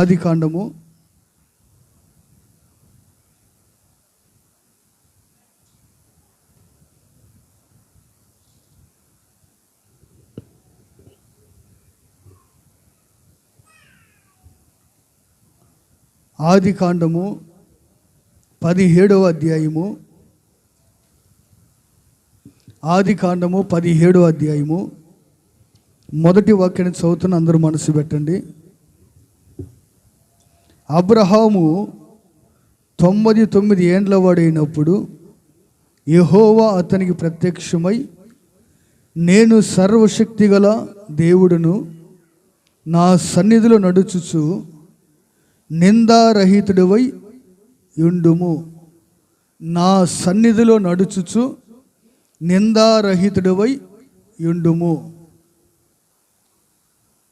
ఆదికాండము 17వ అధ్యాయము. ఆదికాండము 17వ అధ్యాయము మొదటి వాక్యాన్ని చదువుతున్న అందరూ మనసు పెట్టండి. అబ్రహాము 99 ఏండ్ల వాడైనప్పుడు యెహోవా అతనికి ప్రత్యక్షమై, నేను సర్వశక్తిగల దేవుడును, నా సన్నిధిలో నడుచుచు నిందారహితుడివై యుండుము. నా సన్నిధిలో నడుచుచు నిందారహితుడివై యుండుము.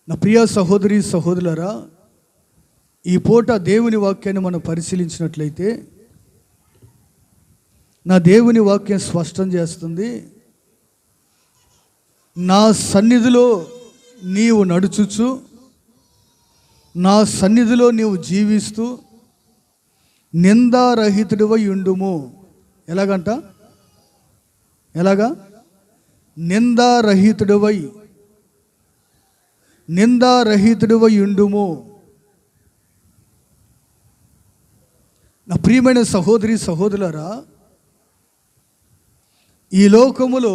నా ప్రియ సహోదరి సహోదరులారా, ఈ పూట దేవుని వాక్యాన్ని మనం పరిశీలించినట్లయితే నా దేవుని వాక్యం స్పష్టం చేస్తుంది, నా సన్నిధిలో నీవు నడుచుచు, నా సన్నిధిలో నీవు జీవిస్తూ నిందారహితుడివై యుండుము. ఎలాగా నిందారహితుడివై యుండుము. నా ప్రియమైన సహోదరి సహోదరులారా, ఈ లోకములో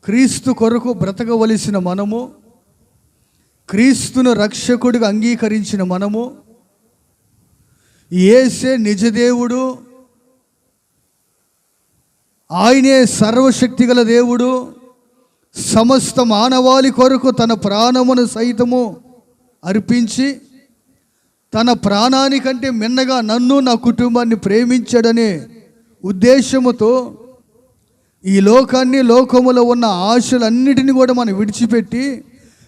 క్రీస్తు కొరకు బ్రతకవలసిన మనము, క్రీస్తును రక్షకుడిగా అంగీకరించిన మనము, యేసే నిజదేవుడు, ఆయనే సర్వశక్తిగల దేవుడు, సమస్త మానవాళి కొరకు తన ప్రాణమును సైతము అర్పించి తన ప్రాణానికంటే మిన్నగా నన్ను నా కుటుంబాన్ని ప్రేమించాడనే ఉద్దేశముతో ఈ లోకాన్ని, లోకములో ఉన్న ఆశలన్నిటిని కూడా మనం విడిచిపెట్టి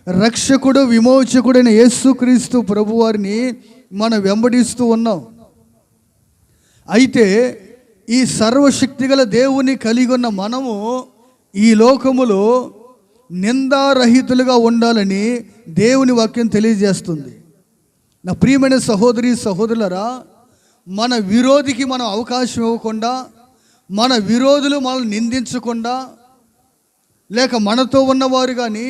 రక్షకుడు విమోచకుడైన యేసుక్రీస్తు ప్రభువారిని మనం వెంబడిస్తూ ఉన్నాం. అయితే ఈ సర్వశక్తిగల దేవుని కలిగి ఉన్న మనము ఈ లోకములో నిందారహితులుగా ఉండాలని దేవుని వాక్యం తెలియజేస్తుంది. నా ప్రియమైన సహోదరి సహోదరులారా, మన విరోధికి మనం అవకాశం ఇవ్వకుండా, మన విరోధులు మనల్ని నిందించకుండా, లేక మనతో ఉన్నవారు కానీ,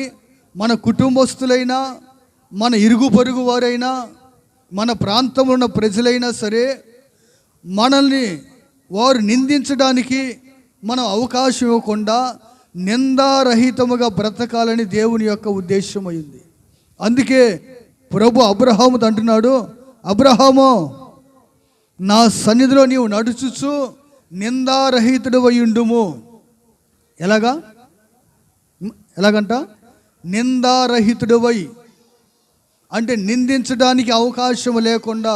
మన కుటుంబస్తులైనా, మన ఇరుగు పొరుగు వారైనా, మన ప్రాంతంలో ఉన్న ప్రజలైనా సరే, మనల్ని వారు నిందించడానికి మనం అవకాశం ఇవ్వకుండా నిందారహితముగా బ్రతకాలని దేవుని యొక్క ఉద్దేశం అయింది. అందుకే ప్రభు అబ్రహాముతో అంటున్నాడు, అబ్రహాము, నా సన్నిధిలో నీవు నడుచుచు నిందారహితుడివై యుండుము. ఎలాగంట? నిందారహితుడివై అంటే నిందించడానికి అవకాశం లేకుండా.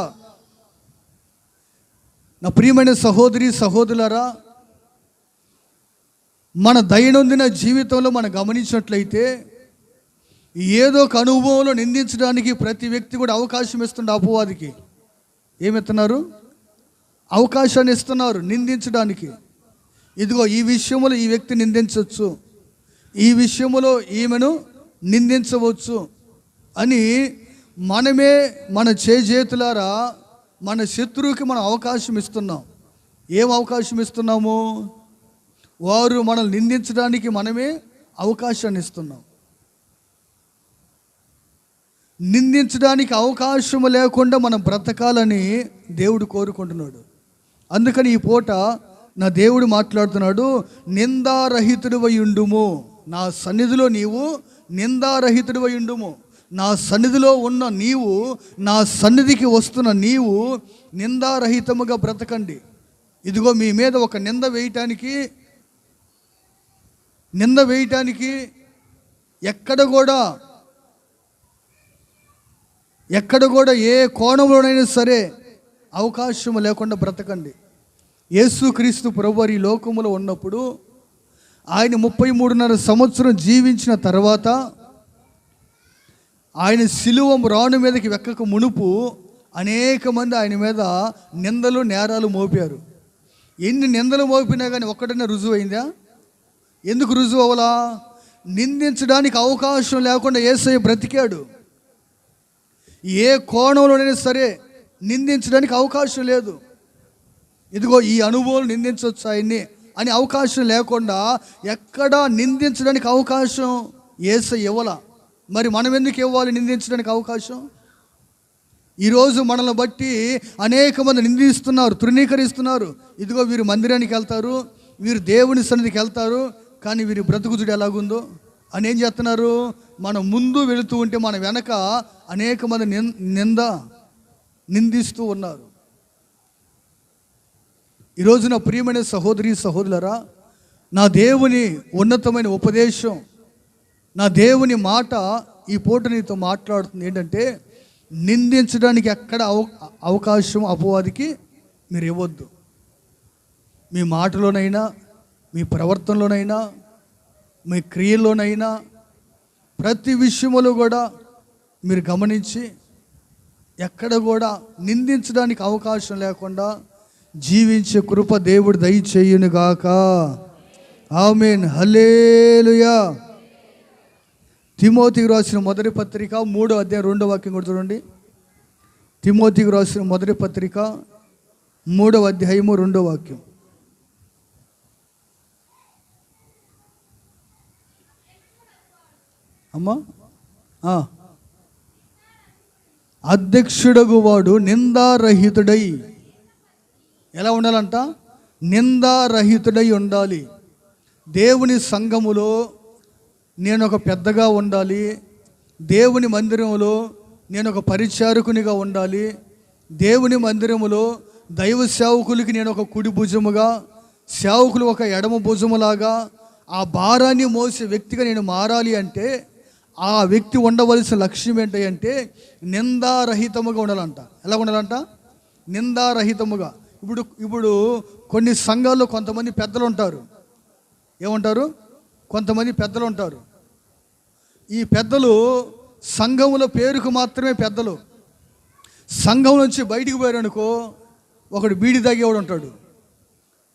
నా ప్రియమైన సహోదరి సహోదరులారా, మన దైనందిన జీవితంలో మనం గమనించినట్లయితే ఏదో ఒక అనుభవంలో నిందించడానికి ప్రతి వ్యక్తి కూడా అవకాశం ఇస్తుండే. అపవాదికి ఏమిస్తున్నారు? అవకాశాన్ని ఇస్తున్నారు నిందించడానికి. ఇదిగో ఈ విషయంలో ఈ వ్యక్తి నిందించవచ్చు, ఈ విషయంలో ఈమెను నిందించవచ్చు అని మనమే మన చేతులారా మన శత్రువుకి మనం అవకాశం ఇస్తున్నాం. ఏం అవకాశం ఇస్తున్నాము? వారు మనల్ని నిందించడానికి మనమే అవకాశాన్ని ఇస్తున్నాం. నిందించడానికి అవకాశం లేకుండా మనం బ్రతకాలని దేవుడు కోరుకుంటున్నాడు. అందుకని ఈ పూట నా దేవుడు మాట్లాడుతున్నాడు, నిందారహితుడివై యుండుము. నా సన్నిధిలో నీవు నిందారహితుడివై యుండుము. నా సన్నిధిలో ఉన్న నీవు, నా సన్నిధికి వస్తున్న నీవు నిందారహితముగా బ్రతకండి. ఇదిగో మీ మీద ఒక నింద వేయటానికి ఎక్కడ కూడా ఏ కోణంలోనైనా సరే అవకాశం లేకుండా బ్రతకండి. యేసుక్రీస్తు ప్రభువారు ఈ లోకములో ఉన్నప్పుడు ఆయన 33.5 సంవత్సరం జీవించిన తర్వాత ఆయన శిలువ రాణు మీదకి వెక్కక మునుపు అనేక మంది ఆయన మీద నిందలు నేరాలు మోపారు. ఎన్ని నిందలు మోపినా కానీ ఒక్కటనే రుజువు అయిందా? ఎందుకు రుజువు అవ్వలా? నిందించడానికి అవకాశం లేకుండా యేసయ్య బ్రతికాడు. ఏ కోణంలోనైనా సరే నిందించడానికి అవకాశం లేదు. ఇదిగో ఈ అనుభవం నిందించవచ్చు ఆయన్ని అని అవకాశం లేకుండా ఎక్కడా నిందించడానికి అవకాశం యేసయ్య ఇవ్వాల. మరి మనం ఎందుకు ఇవ్వాలి నిందించడానికి అవకాశం? ఈరోజు మనల్ని బట్టి అనేక మంది నిందిస్తున్నారు, తృణీకరిస్తున్నారు. ఇదిగో వీరు మందిరానికి వెళ్తారు, వీరు దేవుని సన్నిధికి వెళ్తారు, కానీ వీరి బ్రతుకుతుడు ఎలాగుందో అని ఏం చేస్తున్నారు? మనం ముందు వెళుతూ ఉంటే మన వెనక అనేక మంది నిందిస్తూ ఉన్నారు. ఈరోజు నా ప్రియమైన సహోదరి సహోదరులారా, నా దేవుని ఉన్నతమైన ఉపదేశం, నా దేవుని మాట ఈ పూట నీతో మాట్లాడుతుంది ఏంటంటే, నిందించడానికి ఎక్కడ అవకాశం అపవాదికి మీరు ఇవ్వద్దు. మీ మాటలోనైనా, మీ ప్రవర్తనలోనైనా, మీ క్రియల్లోనైనా, ప్రతి విషయంలో కూడా మీరు గమనించి ఎక్కడ కూడా నిందించడానికి అవకాశం లేకుండా జీవించే కృప దేవుడు దయచేయునుగాక. ఆమేన్, హల్లెలూయా. తిమోతికి రాసిన మొదటి పత్రిక 3వ అధ్యాయం 2వ వాక్యం కూడా చూడండి. తిమోతికి రాసిన మొదటి పత్రిక 3వ అధ్యాయము 2వ వాక్యం. అమ్మా, అధ్యక్షుడగు వాడు నిందారహితుడై, ఎలా ఉండాలంట? నిందారహితుడై ఉండాలి. దేవుని సంఘములో నేను ఒక పెద్దగా ఉండాలి, దేవుని మందిరంలో నేను ఒక పరిచారకునిగా ఉండాలి, దేవుని మందిరములో దైవ సేవకులకి నేను ఒక కుడి భుజముగా, సేవకులు ఒక ఎడమ భుజములాగా ఆ భారాన్ని మోసే వ్యక్తిగా నేను మారాలి అంటే ఆ వ్యక్తి ఉండవలసిన లక్ష్యం ఏంటంటే నిందారహితముగా ఉండాలంట. ఎలా ఉండాలంట? నిందారహితముగా. ఇప్పుడు కొన్ని సంఘాల్లో కొంతమంది పెద్దలు ఉంటారు. ఏమంటారు? కొంతమంది పెద్దలు ఉంటారు. ఈ పెద్దలు సంఘముల పేరుకు మాత్రమే పెద్దలు. సంఘం నుంచి బయటికి పోయారనుకో, ఒకడు బీడి తాగేవాడు ఉంటాడు,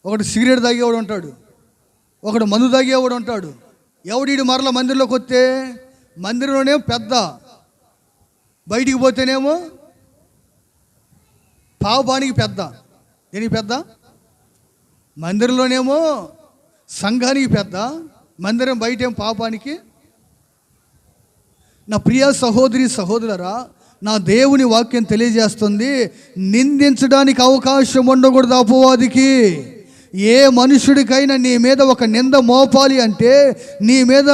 ఒకడు సిగరెట్ తాగేవాడు ఉంటాడు, ఒకడు మందు తాగేవాడు ఉంటాడు. ఎవడీడు మరల మందిరంలోకి వస్తే మందిరంలోనేమో పెద్ద, బయటికి పోతేనేమో పావుపానికి పెద్ద. దేనికి పెద్ద? మందిరంలోనేమో సంఘానికి పెద్ద, మందిరం బయటేమో పాపానికి. నా ప్రియ సహోదరి సహోదరులారా, నా దేవుని వాక్యం తెలియజేస్తుంది, నిందించడానికి అవకాశం ఉండకూడదు అపవాదికి. ఏ మనుషుడికైనా నీ మీద ఒక నింద మోపాలి అంటే, నీ మీద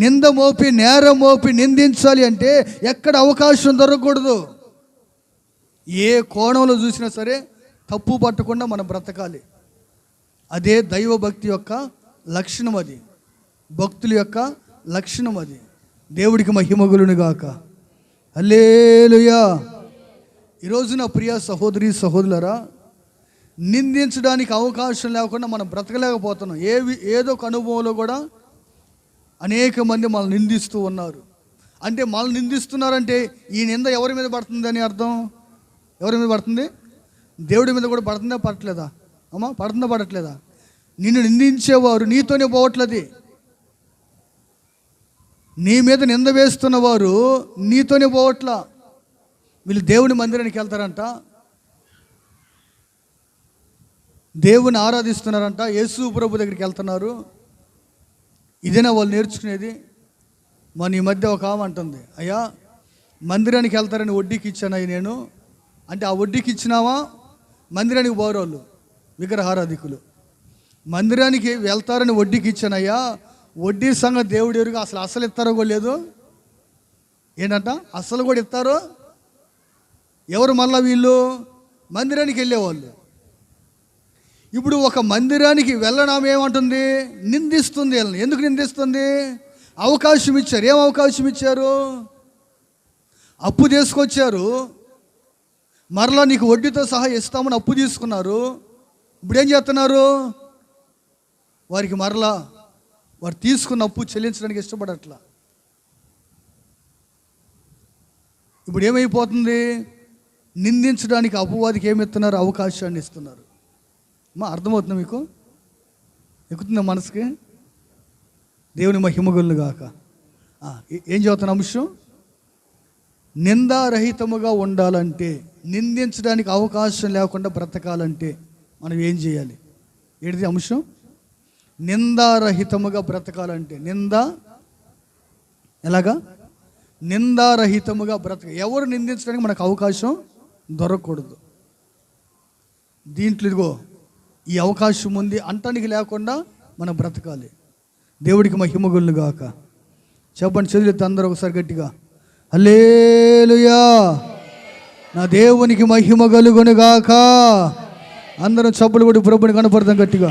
నింద మోపి, నేరం మోపి నిందించాలి అంటే ఎక్కడ అవకాశం దొరకకూడదు. ఏ కోణంలో చూసినా సరే తప్పు పట్టకుండా మనం బ్రతకాలి. అదే దైవభక్తి యొక్క లక్షణం, అది భక్తుల యొక్క లక్షణం. అది దేవుడికి మహిమగులును గాక. హల్లెలూయా. ఈరోజు నా ప్రియ సహోదరి సహోదరులారా, నిందించడానికి అవకాశం లేకుండా మనం బ్రతకలేకపోతున్నాం. ఏదో ఒక అనుభవంలో కూడా అనేక మంది మనల్ని నిందిస్తూ ఉన్నారు. అంటే మనల్ని నిందిస్తున్నారంటే ఈ నింద ఎవరి మీద పడుతుంది అని అర్థం? ఎవరి మీద పడుతుంది? దేవుడి మీద కూడా పడుతుందా పడట్లేదా? అమ్మా, పడుతుందా పడట్లేదా? నిన్ను నిందించేవారు నీతోనే పోవట్లేదు. నీ మీద నింద వేస్తున్నవారు నీతోనే పోవట్లా. వీళ్ళు దేవుని మందిరానికి వెళ్తారంట, దేవుని ఆరాధిస్తున్నారంట, యేసు ప్రభు దగ్గరికి వెళ్తున్నారు. ఇదేనా వాళ్ళు నేర్చుకునేది? మన ఈ మధ్య ఒక ఆమె అంటుంది, అయ్యా మందిరానికి వెళ్తారని వడ్డీకి ఇచ్చాను అయ్యి నేను అంటే, ఆ వడ్డీకి ఇచ్చినావా? మందిరానికి పోరోళ్ళు విగ్రహారాధికులు మందిరానికి వెళ్తారని వడ్డీకి ఇచ్చానయ్యా, వడ్డీ సంగతి దేవుడు ఎరుగు. అసలు ఇస్తారో కూడా లేదు. ఏంటంట? అసలు కూడా ఇస్తారో? ఎవరు? మళ్ళా వీళ్ళు మందిరానికి వెళ్ళేవాళ్ళు. ఇప్పుడు ఒక మందిరానికి వెళ్ళడం ఏమంటుంది? నిందిస్తుంది. ఎందుకు నిందిస్తుంది? అవకాశం ఇచ్చారు. ఏం అవకాశం ఇచ్చారు? అప్పు తీసుకొచ్చారు, మరలా నీకు వడ్డీతో సహా ఇస్తామని అప్పు తీసుకున్నారు. ఇప్పుడు ఏం చేస్తున్నారు? వారికి మరలా వారు తీసుకున్న అప్పు చెల్లించడానికి ఇష్టపడట్లా. ఇప్పుడు ఏమైపోతుంది? నిందించడానికి అపవాదికి ఏమి ఇస్తున్నారు? అవకాశాన్ని ఇస్తున్నారు. మా అర్థమవుతుందా మీకు? ఎక్కుతుందా మనసుకి? దేవుని మహిమగొల్లు గాక. ఏం చదువుతున్న అంశం? నిందారహితముగా ఉండాలంటే, నిందించడానికి అవకాశం లేకుండా బ్రతకాలంటే మనం ఏం చేయాలి? ఏంటిది అంశం? నిందారహితముగా బ్రతకాలంటే, ఎలాగా? నిందారహితముగా ఎవరు నిందించడానికి మనకు అవకాశం దొరకకూడదు. దీంట్లో ఇదిగో ఈ అవకాశం ఉంది అంటానికి లేకుండా మనం బ్రతకాలి. దేవుడికి మహిమ కలుగును గాక. చెప్పండి, చదివితే అందరూ ఒకసారి గట్టిగా హల్లెలూయా. నా దేవునికి మహిమ కలుగును గాక. అందరం చప్పులు కొట్టి ప్రభుని కనపడతాం గట్టిగా.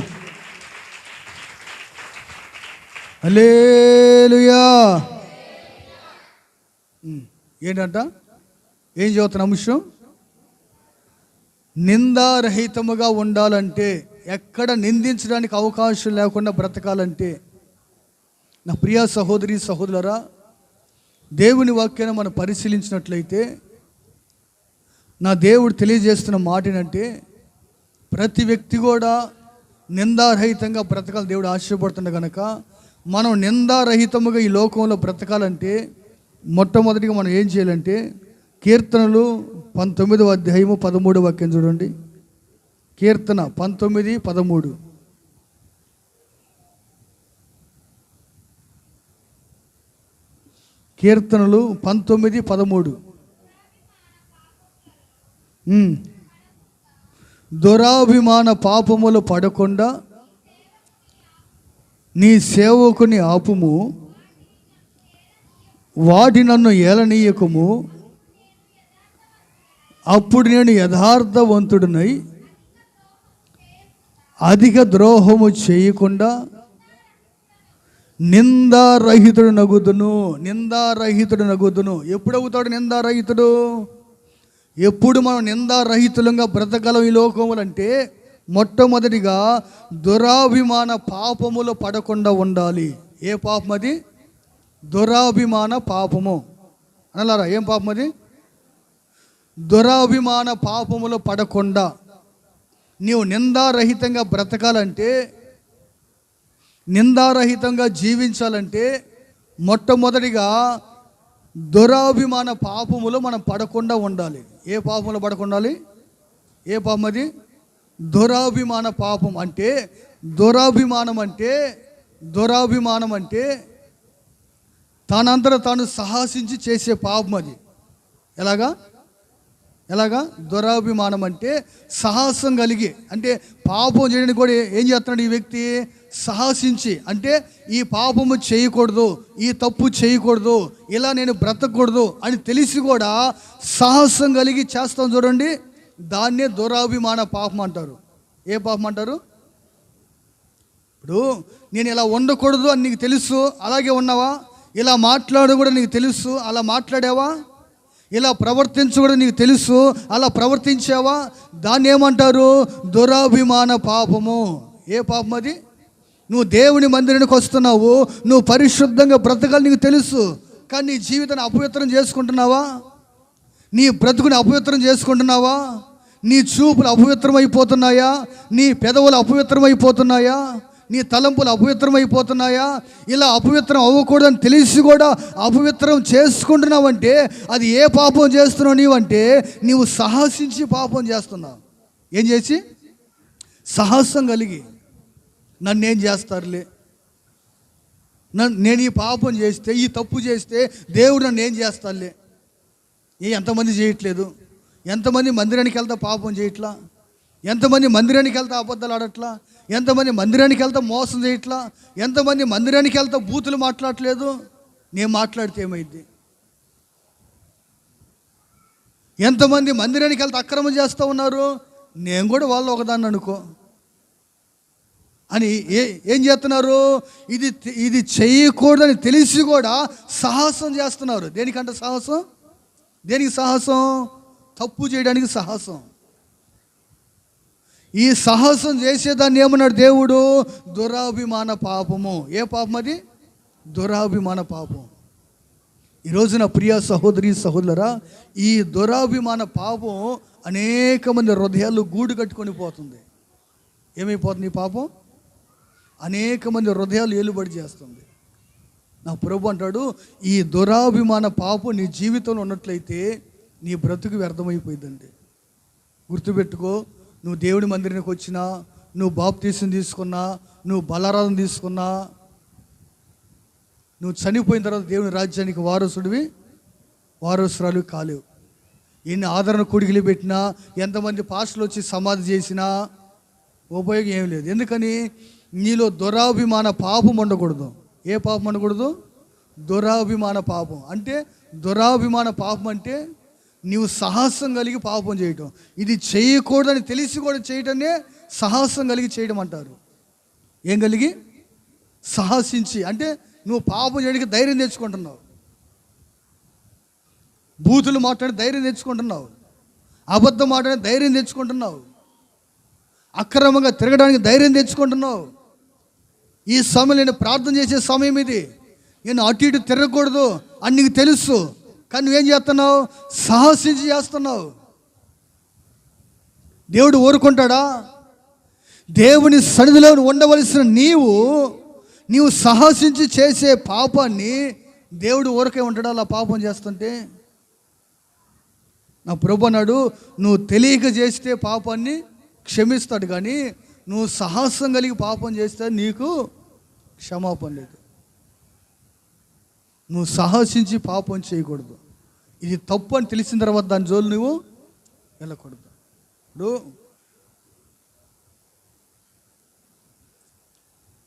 హల్లెలూయా. ఏంటంట? ఏం చదువుతున్న అంశం? నిందారహితముగా ఉండాలంటే, ఎక్కడ నిందించడానికి అవకాశం లేకుండా బ్రతకాలంటే, నా ప్రియ సహోదరి సహోదరులారా, దేవుని వాక్యాన్ని మనం పరిశీలించినట్లయితే నా దేవుడు తెలియజేస్తున్న మాట ఏంటంటే, ప్రతి వ్యక్తి కూడా నిందారహితంగా బ్రతకాలి దేవుడు ఆశపడుతుంది కనుక, మనం నిందారహితముగా ఈ లోకంలో బ్రతకాలంటే మొట్టమొదటిగా మనం ఏం చేయాలంటే, కీర్తనలు 19వ అధ్యాయము 13వ వాక్యం చూడండి. కీర్తన 19:13. కీర్తనలు 19:13. దురాభిమాన పాపములు పడకుండా నీ సేవకుని ఆపుము, వాటి నన్ను ఏలనీయకము, అప్పుడు నేను యథార్థవంతుడినై అధిక ద్రోహము చేయకుండా నిందారహితుడు నగుదును. ఎప్పుడు అవుతాడు నిందారహితుడు? ఎప్పుడు మనం నిందారహితులంగా బ్రతకలం ఈ లోకములు అంటే, మొట్టమొదటిగా దురాభిమాన పాపములు పడకుండా ఉండాలి. ఏ పాపం అది? దురాభిమాన పాపము అనలారా. ఏం పాపం అది? దురాభిమాన పాపములు పడకుండా నీవు నిందారహితంగా బ్రతకాలంటే, నిందారహితంగా జీవించాలంటే, మొట్టమొదటిగా దురాభిమాన పాపములు మనం పడకుండా ఉండాలి. ఏ పాపములు పడకుండా ఉండాలి? ఏ పాపం అది? దురాభిమాన పాపం. అంటే దురాభిమానం అంటే తానంతట తాను సాహసించి చేసే పాపం అది. ఎలాగా? దురాభిమానం అంటే సాహసం కలిగి, అంటే పాపం చేయడానికి కూడా ఏం చేస్తున్నాడు ఈ వ్యక్తి? సాహసించి, అంటే ఈ పాపము చేయకూడదు, ఈ తప్పు చేయకూడదు, ఇలా నేను బ్రతకూడదు అని తెలిసి కూడా సాహసం కలిగి చేస్తాం చూడండి, దాన్నే దురాభిమాన పాపం అంటారు. ఏ పాపం అంటారు? ఇప్పుడు నేను ఇలా ఉండకూడదు అని నీకు తెలుసు, అలాగే ఉన్నావా? ఇలా మాట్లాడు కూడా నీకు తెలుసు, అలా మాట్లాడావా? ఇలా ప్రవర్తించు కూడా నీకు తెలుసు, అలా ప్రవర్తించావా? దాన్ని ఏమంటారు? దురాభిమాన పాపము. ఏ పాపం అది? నువ్వు దేవుని మందిరానికి వస్తున్నావు, నువ్వు పరిశుద్ధంగా బ్రతకాలి నీకు తెలుసు, కానీ నీ జీవితాన్ని అపవిత్రం చేసుకుంటున్నావా? నీ బ్రతుకుని అపవిత్రం చేసుకుంటున్నావా? నీ చూపులు అపవిత్రమైపోతున్నాయా? నీ పెదవులు అపవిత్రమైపోతున్నాయా? నీ తలంపులు అపవిత్రమైపోతున్నాయా? ఇలా అపవిత్రం అవ్వకూడదని తెలిసి కూడా అపవిత్రం చేసుకుంటున్నావంటే అది ఏ పాపం చేస్తున్నావు నీవంటే, నీవు సాహసించి పాపం చేస్తున్నావు. ఏం చేసి? సాహసం కలిగి, నన్నేం చేస్తారులే, నేను ఈ పాపం చేస్తే, ఈ తప్పు చేస్తే దేవుడు నన్ను ఏం చేస్తారులే. ఎంతమంది చేయట్లేదు? ఎంతమంది మందిరానికి వెళ్తా పాపం చేయట్లా? ఎంతమంది మందిరానికి వెళ్తా అబద్ధాలు ఆడట్లా? ఎంతమంది మందిరానికి వెళ్తా మోసం చేయట్లా? ఎంతమంది మందిరానికి వెళ్తా బూతులు మాట్లాడట్లేదు? నేను మాట్లాడితే ఏమైంది? ఎంతమంది మందిరానికి వెళ్తా అక్రమం చేస్తూ ఉన్నారు? నేను కూడా వాళ్ళు ఒకదాన్ని అనుకో అని ఏం చేస్తున్నారు? ఇది చేయకూడదని తెలిసి కూడా సాహసం చేస్తున్నారు. దేనికంటే సాహసం? దేనికి సాహసం? తప్పు చేయడానికి సాహసం. ఈ సాహసం చేసేదాన్ని ఏమన్నాడు దేవుడు? దురాభిమాన పాపము. ఏ పాపం అది? దురాభిమాన పాపం. ఈరోజున ప్రియ సహోదరి సహోదరులారా, ఈ దురాభిమాన పాపం అనేక మంది హృదయాలు గూడు కట్టుకొని పోతుంది. ఏమైపోతుంది ఈ పాపం? అనేక మంది హృదయాలు ఏలుబడి చేస్తుంది. నా ప్రభు అంటాడు, ఈ దురాభిమాన పాపం నీ జీవితంలో ఉన్నట్లయితే నీ బ్రతుకు వ్యర్థమైపోయిందండి. గుర్తుపెట్టుకో, నువ్వు దేవుడి మందిరానికి వచ్చినా, నువ్వు బాప్తీసం తీసుకున్నా, నువ్వు బలారాధన తీసుకున్నా, నువ్వు చనిపోయిన తర్వాత దేవుని రాజ్యానికి వారసురాలు కాలేవు. ఎన్ని ఆదరణ కొడుకులు పెట్టినా, ఎంతమంది పాస్టర్లు వచ్చి సమాధి చేసినా ఉపయోగం ఏం లేదు. ఎందుకని? నీలో దురాభిమాన పాపం ఉండకూడదు. ఏ పాపం ఉండకూడదు? దురాభిమాన పాపం. అంటే దురాభిమాన పాపం అంటే నీవు సాహసం కలిగి పాపం చేయటం. ఇది చేయకూడదని తెలిసి కూడా చేయటమే సాహసం కలిగి చేయడం అంటారు. ఏం కలిగి? సాహసించి. అంటే నువ్వు పాపం చేయడానికి ధైర్యం తెచ్చుకుంటున్నావు, బూతులు మాట్లాడి ధైర్యం తెచ్చుకుంటున్నావు, అబద్ధం మాట్లాడి ధైర్యం తెచ్చుకుంటున్నావు, అక్రమంగా తిరగడానికి ధైర్యం తెచ్చుకుంటున్నావు. ఈ సమయం నేను ప్రార్థన చేసే సమయం ఇది. నేను అటు ఇటు తిరగకూడదు అని నీకు తెలుసు, కానీ నువ్వేం చేస్తున్నావు? సాహసించి చేస్తున్నావు. దేవుడు ఊరుకుంటాడా? దేవుని సన్నిధిలో ఉండవలసిన నీవు సాహసించి చేసే పాపాన్ని దేవుడు ఊరకే ఉంటాడా అలా పాపం చేస్తుంటే? నా ప్రభు అన్నాడు, నువ్వు తెలియక చేస్తే పాపాన్ని క్షమిస్తాడు, కానీ నువ్వు సాహసం కలిగి పాపం చేస్తే నీకు క్షమాపణ లేదు. నువ్వు సాహసించి పాపం చేయకూడదు. ఇది తప్పు అని తెలిసిన తర్వాత దాని జోలు నువ్వు వెళ్ళకూడదు. ఇప్పుడు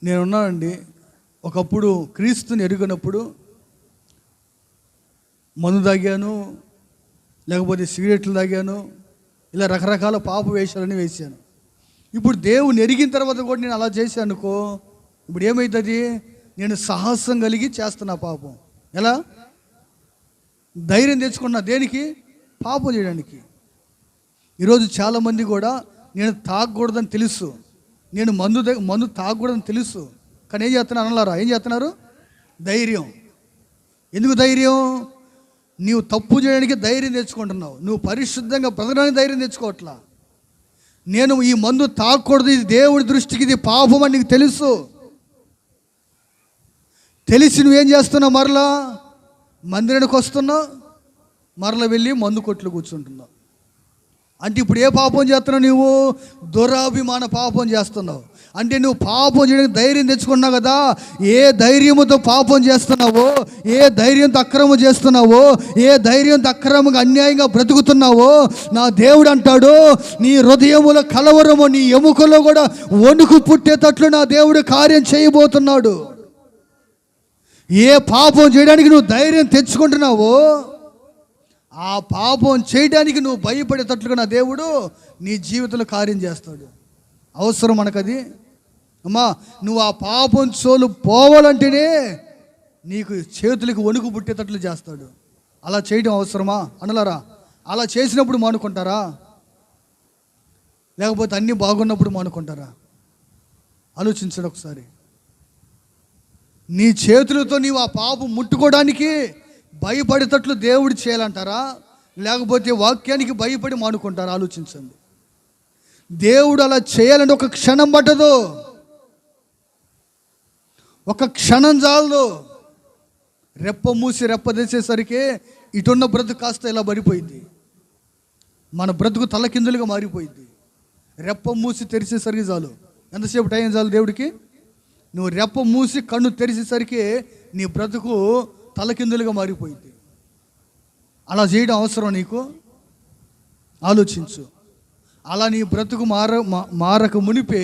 నేనున్నానండి, ఒకప్పుడు క్రీస్తుని ఎరుగనప్పుడు మందు తాగాను, లేకపోతే సిగరెట్లు తాగాను, ఇలా రకరకాల పాప వేషాలని వేసాను. ఇప్పుడు దేవుని ఎరిగిన తర్వాత కూడా నేను అలా చేశాను అనుకో, ఇప్పుడు ఏమవుతుంది? నేను సాహసం కలిగి చేస్తున్నా పాపం. ఎలా? ధైర్యం తెచ్చుకున్నా దేనికి? పాపం చేయడానికి. ఈరోజు చాలామంది కూడా నేను తాగకూడదని తెలుసు, నేను మందు తాగకూడదని తెలుసు, కానీ ఏం చేస్తున్నారు అనలారా? ఏం చేస్తున్నారు? ధైర్యం. ఎందుకు ధైర్యం? నీవు తప్పు చేయడానికి ధైర్యం తెచ్చుకుంటున్నావు, నువ్వు పరిశుద్ధంగా బ్రతకడానికి ధైర్యం తెచ్చుకోవట్లా. నేను ఈ మందు తాగకూడదు, ఇది దేవుడి దృష్టికి ఇది పాపం అని నీకు తెలుసు, తెలిసి నువ్వేం చేస్తున్నావు? మరలా మందిరానికి వస్తున్నావు, మరలా వెళ్ళి మందు కొట్లు కూర్చుంటున్నావు. అంటే ఇప్పుడు ఏ పాపం చేస్తున్నావు? నువ్వు దురాభిమాన పాపం చేస్తున్నావు. అంటే నువ్వు పాపం చేయడానికి ధైర్యం తెచ్చుకున్నావు కదా, ఏ ధైర్యముతో పాపం చేస్తున్నావో, ఏ ధైర్యంతో అక్రమం చేస్తున్నావో, ఏ ధైర్యంతో అక్రమంగా అన్యాయంగా బ్రతుకుతున్నావో, నా దేవుడు అంటాడు, నీ హృదయముల కలవరము, నీ ఎముకలో కూడా వణుకు పుట్టేటట్లు నా దేవుడు కార్యం చేయబోతున్నాడు. ఏ పాపం చేయడానికి నువ్వు ధైర్యం తెచ్చుకుంటున్నావో, ఆ పాపం చేయడానికి నువ్వు భయపడేటట్లుగా నా దేవుడు నీ జీవితంలో కార్యం చేస్తాడు. అవసరం మనకది. అమ్మా, నువ్వు ఆ పాపం చోలు పోవాలంటేనే నీకు చేతులకు వణుకు పుట్టేటట్లు చేస్తాడు. అలా చేయడం అవసరమా అనలారా? అలా చేసినప్పుడు మానుకుంటారా? లేకపోతే అన్నీ బాగున్నప్పుడు మానుకుంటారా? ఆలోచించండి ఒకసారి. నీ చేతులతో నీవు ఆ పాపం ముట్టుకోవడానికి భయపడేటట్లు దేవుడు చేయాలంటారా, లేకపోతే వాక్యానికి భయపడి మానుకుంటారా? ఆలోచించండి. దేవుడు అలా చేయాలంటే ఒక క్షణం పట్టదు, ఒక క్షణం చాలదు. రెప్ప మూసి రెప్ప తెచ్చేసరికి ఇటున్న బ్రతుకు కాస్త ఇలా పడిపోయింది, మన బ్రతుకు తలకిందులుగా మారిపోయింది. రెప్ప మూసి తెరిచేసరికి చాలు. ఎంతసేపు టైం చాలు దేవుడికి? నువ్వు రెప్ప మూసి కన్ను తెరిచేసరికి నీ బ్రతుకు తలకిందులుగా మారిపోయింది. అలా చేయడం అవసరం నీకు? ఆలోచించు. అలా నీ బ్రతుకు మారక మునిపే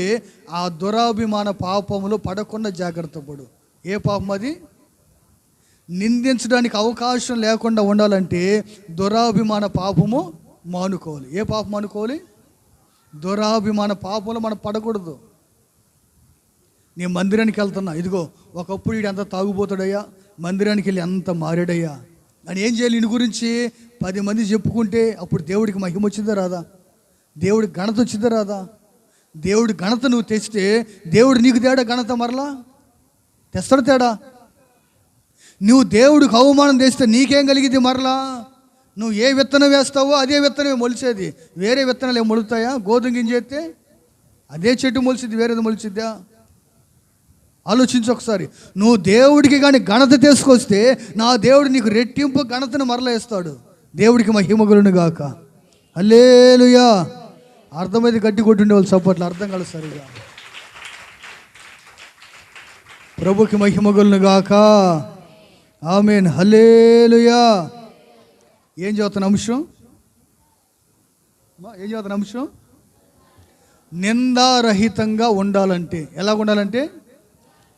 ఆ దురాభిమాన పాపములో పడకుండా జాగ్రత్త పడు. ఏ పాపం అది? నిందించడానికి అవకాశం లేకుండా ఉండాలంటే దురాభిమాన పాపము మానుకోవాలి. ఏ పాపం మానుకోవాలి? దురాభిమాన పాపంలో మనం పడకూడదు. నేను మందిరానికి వెళ్తున్నా, ఇదిగో ఒకప్పుడు వీడు ఎంత తాగుపోతాడయ్యా, మందిరానికి వెళ్ళి అంత మారాడయ్యా అని ఏం చేయాలి? ఈయన గురించి 10 మంది చెప్పుకుంటే అప్పుడు దేవుడికి మహిమ వచ్చిందా రాదా? దేవుడికి ఘనత వచ్చిందా రాదా? దేవుడి ఘనత నువ్వు తెచ్చితే దేవుడు నీకు తేడా ఘనత మరలా తెస్తాడు తేడా. నువ్వు దేవుడికి అవమానం తెస్తే నీకేం కలిగింది? మరలా నువ్వు ఏ విత్తనం వేస్తావో అదే విత్తనమే మొలిచేది. వేరే విత్తనాలు ఏం మొలుతాయా? గోధుమ గింజ ఎత్తే అదే చెట్టు మొలిచిద్ది, వేరేది మొలిచిద్దా? ఆలోచించు ఒకసారి. నువ్వు దేవుడికి కానీ ఘనత తీసుకొస్తే నా దేవుడు నీకు రెట్టింపు ఘనతను మరలా ఇస్తాడు. దేవుడికి మహిమ కలుగును గాక. హల్లెలూయా. అర్థమైతే గట్టి కొట్టుండే వాళ్ళు సపోర్ట్లు, అర్థం కాదు సరిగా. ప్రభుకి మహిమ కలుగును గాక. ఆమేన్. హల్లెలూయా. ఏం చదువుతున్న అంశం? నిందారహితంగా ఉండాలంటే ఎలా ఉండాలంటే?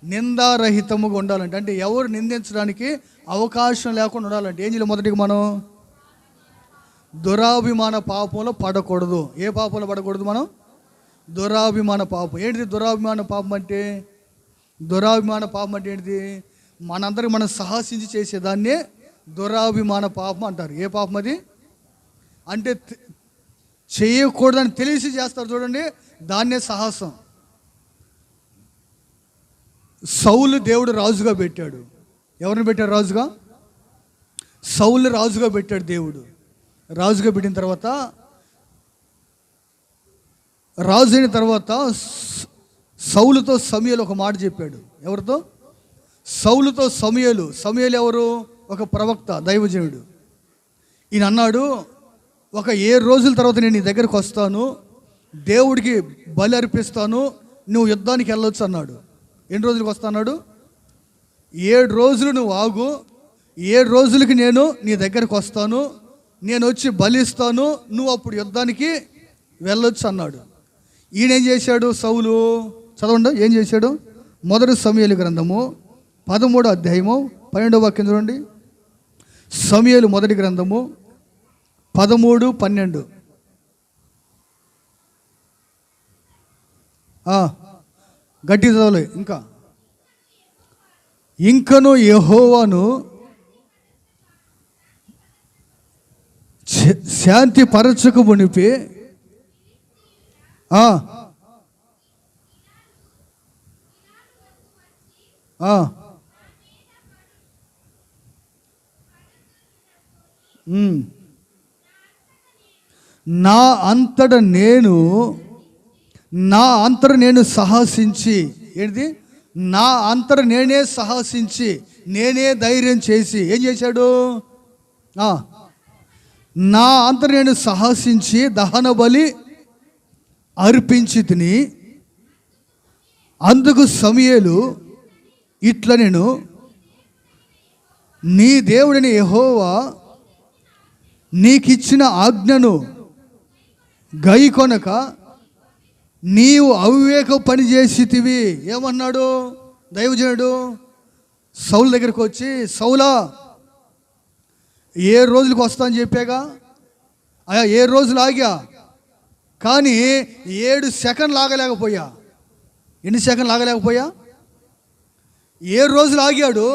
నిందారహితముగా ఉండాలంటే, అంటే ఎవరు నిందించడానికి అవకాశం లేకుండా ఉండాలంటే ఏం చేయాలి? మొదటిగా మనం దురాభిమాన పాపంలో పడకూడదు. ఏ పాపంలో పడకూడదు మనం? దురాభిమాన పాపం. ఏంటిది దురాభిమాన పాపం అంటే? దురాభిమాన పాపం అంటే ఏంటిది? మనందరికి మనం సాహసించి చేసేదాన్నే దురాభిమాన పాపం అంటారు. ఏ పాపం అది? అంటే చేయకూడదని తెలిసి చేస్తారు చూడండి, దాన్నే సాహసం. సౌలు దేవుడు రాజుగా పెట్టాడు. ఎవరిని పెట్టాడు రాజుగా? సౌలు రాజుగా పెట్టాడు దేవుడు. రాజుగా పెట్టిన తర్వాత, రాజు అయిన తర్వాత సౌలుతో సమూయేలు ఒక మాట చెప్పాడు. ఎవరితో? సౌలుతో సమూయేలు. సమూయేలు ఎవరు? ఒక ప్రవక్త, దైవజనుడు. ఈయన అన్నాడు, ఒక 7 రోజుల తర్వాత నేను నీ దగ్గరకు వస్తాను, దేవుడికి బలి అర్పిస్తాను, నువ్వు యుద్ధానికి వెళ్ళొచ్చు అన్నాడు. ఎన్ని రోజులకు వస్తాడు? 7 రోజులు నువ్వు ఆగు, 7 రోజులకి నేను నీ దగ్గరకు వస్తాను, నేను వచ్చి బలిస్తాను, నువ్వు అప్పుడు యుద్ధానికి వెళ్ళొచ్చు అన్నాడు. ఈయనేం చేశాడు? సౌలు చదవండి ఏం చేశాడు? మొదటి సమూయేలు గ్రంథము 13వ అధ్యాయము 12వ వాక్యం చూడండి. సమూయేలు మొదటి గ్రంథము 13:12. గట్టి చదవలే. ఇంకను యెహోవాను శాంతి పరచకు మునిపి నా అంతట నేను సాహసించి, ఏంటిది? నా అంతట నేనే సాహసించి, నేనే ధైర్యం చేసి ఏం చేశాడు? నా అంతట నేను సాహసించి దహన బలి అర్పించి తిని, అందుకు సమూయేలు ఇట్లా, నేను నీ దేవుడిని యెహోవా నీకిచ్చిన ఆజ్ఞను గైకొనక నీవు అవివేక పని చేసితివి. ఏమన్నాడు దైవజనుడు? సౌలు దగ్గరికి వచ్చి, సౌలా 7 రోజులకు వస్తా అని చెప్పాగా, 7 రోజులు ఆగా, కానీ 7 సెకండ్లు ఆగలేకపోయా. ఎన్ని సెకండ్లు ఆగలేకపోయా? 7 రోజులు ఆగాడు.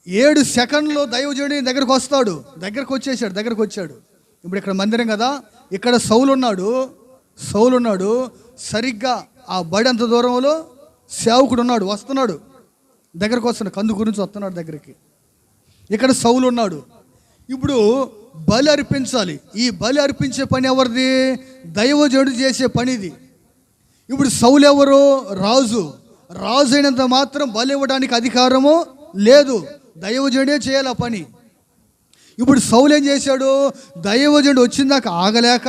7 సెకండ్లో దైవజనుడి దగ్గరకు వస్తాడు. దగ్గరకు వచ్చాడు. ఇప్పుడు ఇక్కడ మందిరం కదా, ఇక్కడ సౌలు ఉన్నాడు. సరిగ్గా ఆ బడి అంత దూరంలో సేవకుడు ఉన్నాడు, వస్తున్నాడు, దగ్గరకు వస్తున్నాడు, కందు గురించి వస్తున్నాడు దగ్గరికి. ఇక్కడ సౌలు ఉన్నాడు. ఇప్పుడు బలి అర్పించాలి. ఈ బలి అర్పించే పని ఎవరిది? దైవజనుడు చేసే పనిది. ఇప్పుడు సౌలు ఎవరు? రాజు అయినంత మాత్రం బలి ఇవ్వడానికి అధికారము లేదు, దైవజనుడే చేయాలి ఆ పని. ఇప్పుడు సౌలు ఏం చేశాడు? దైవజనుడు వచ్చిందాక ఆగలేక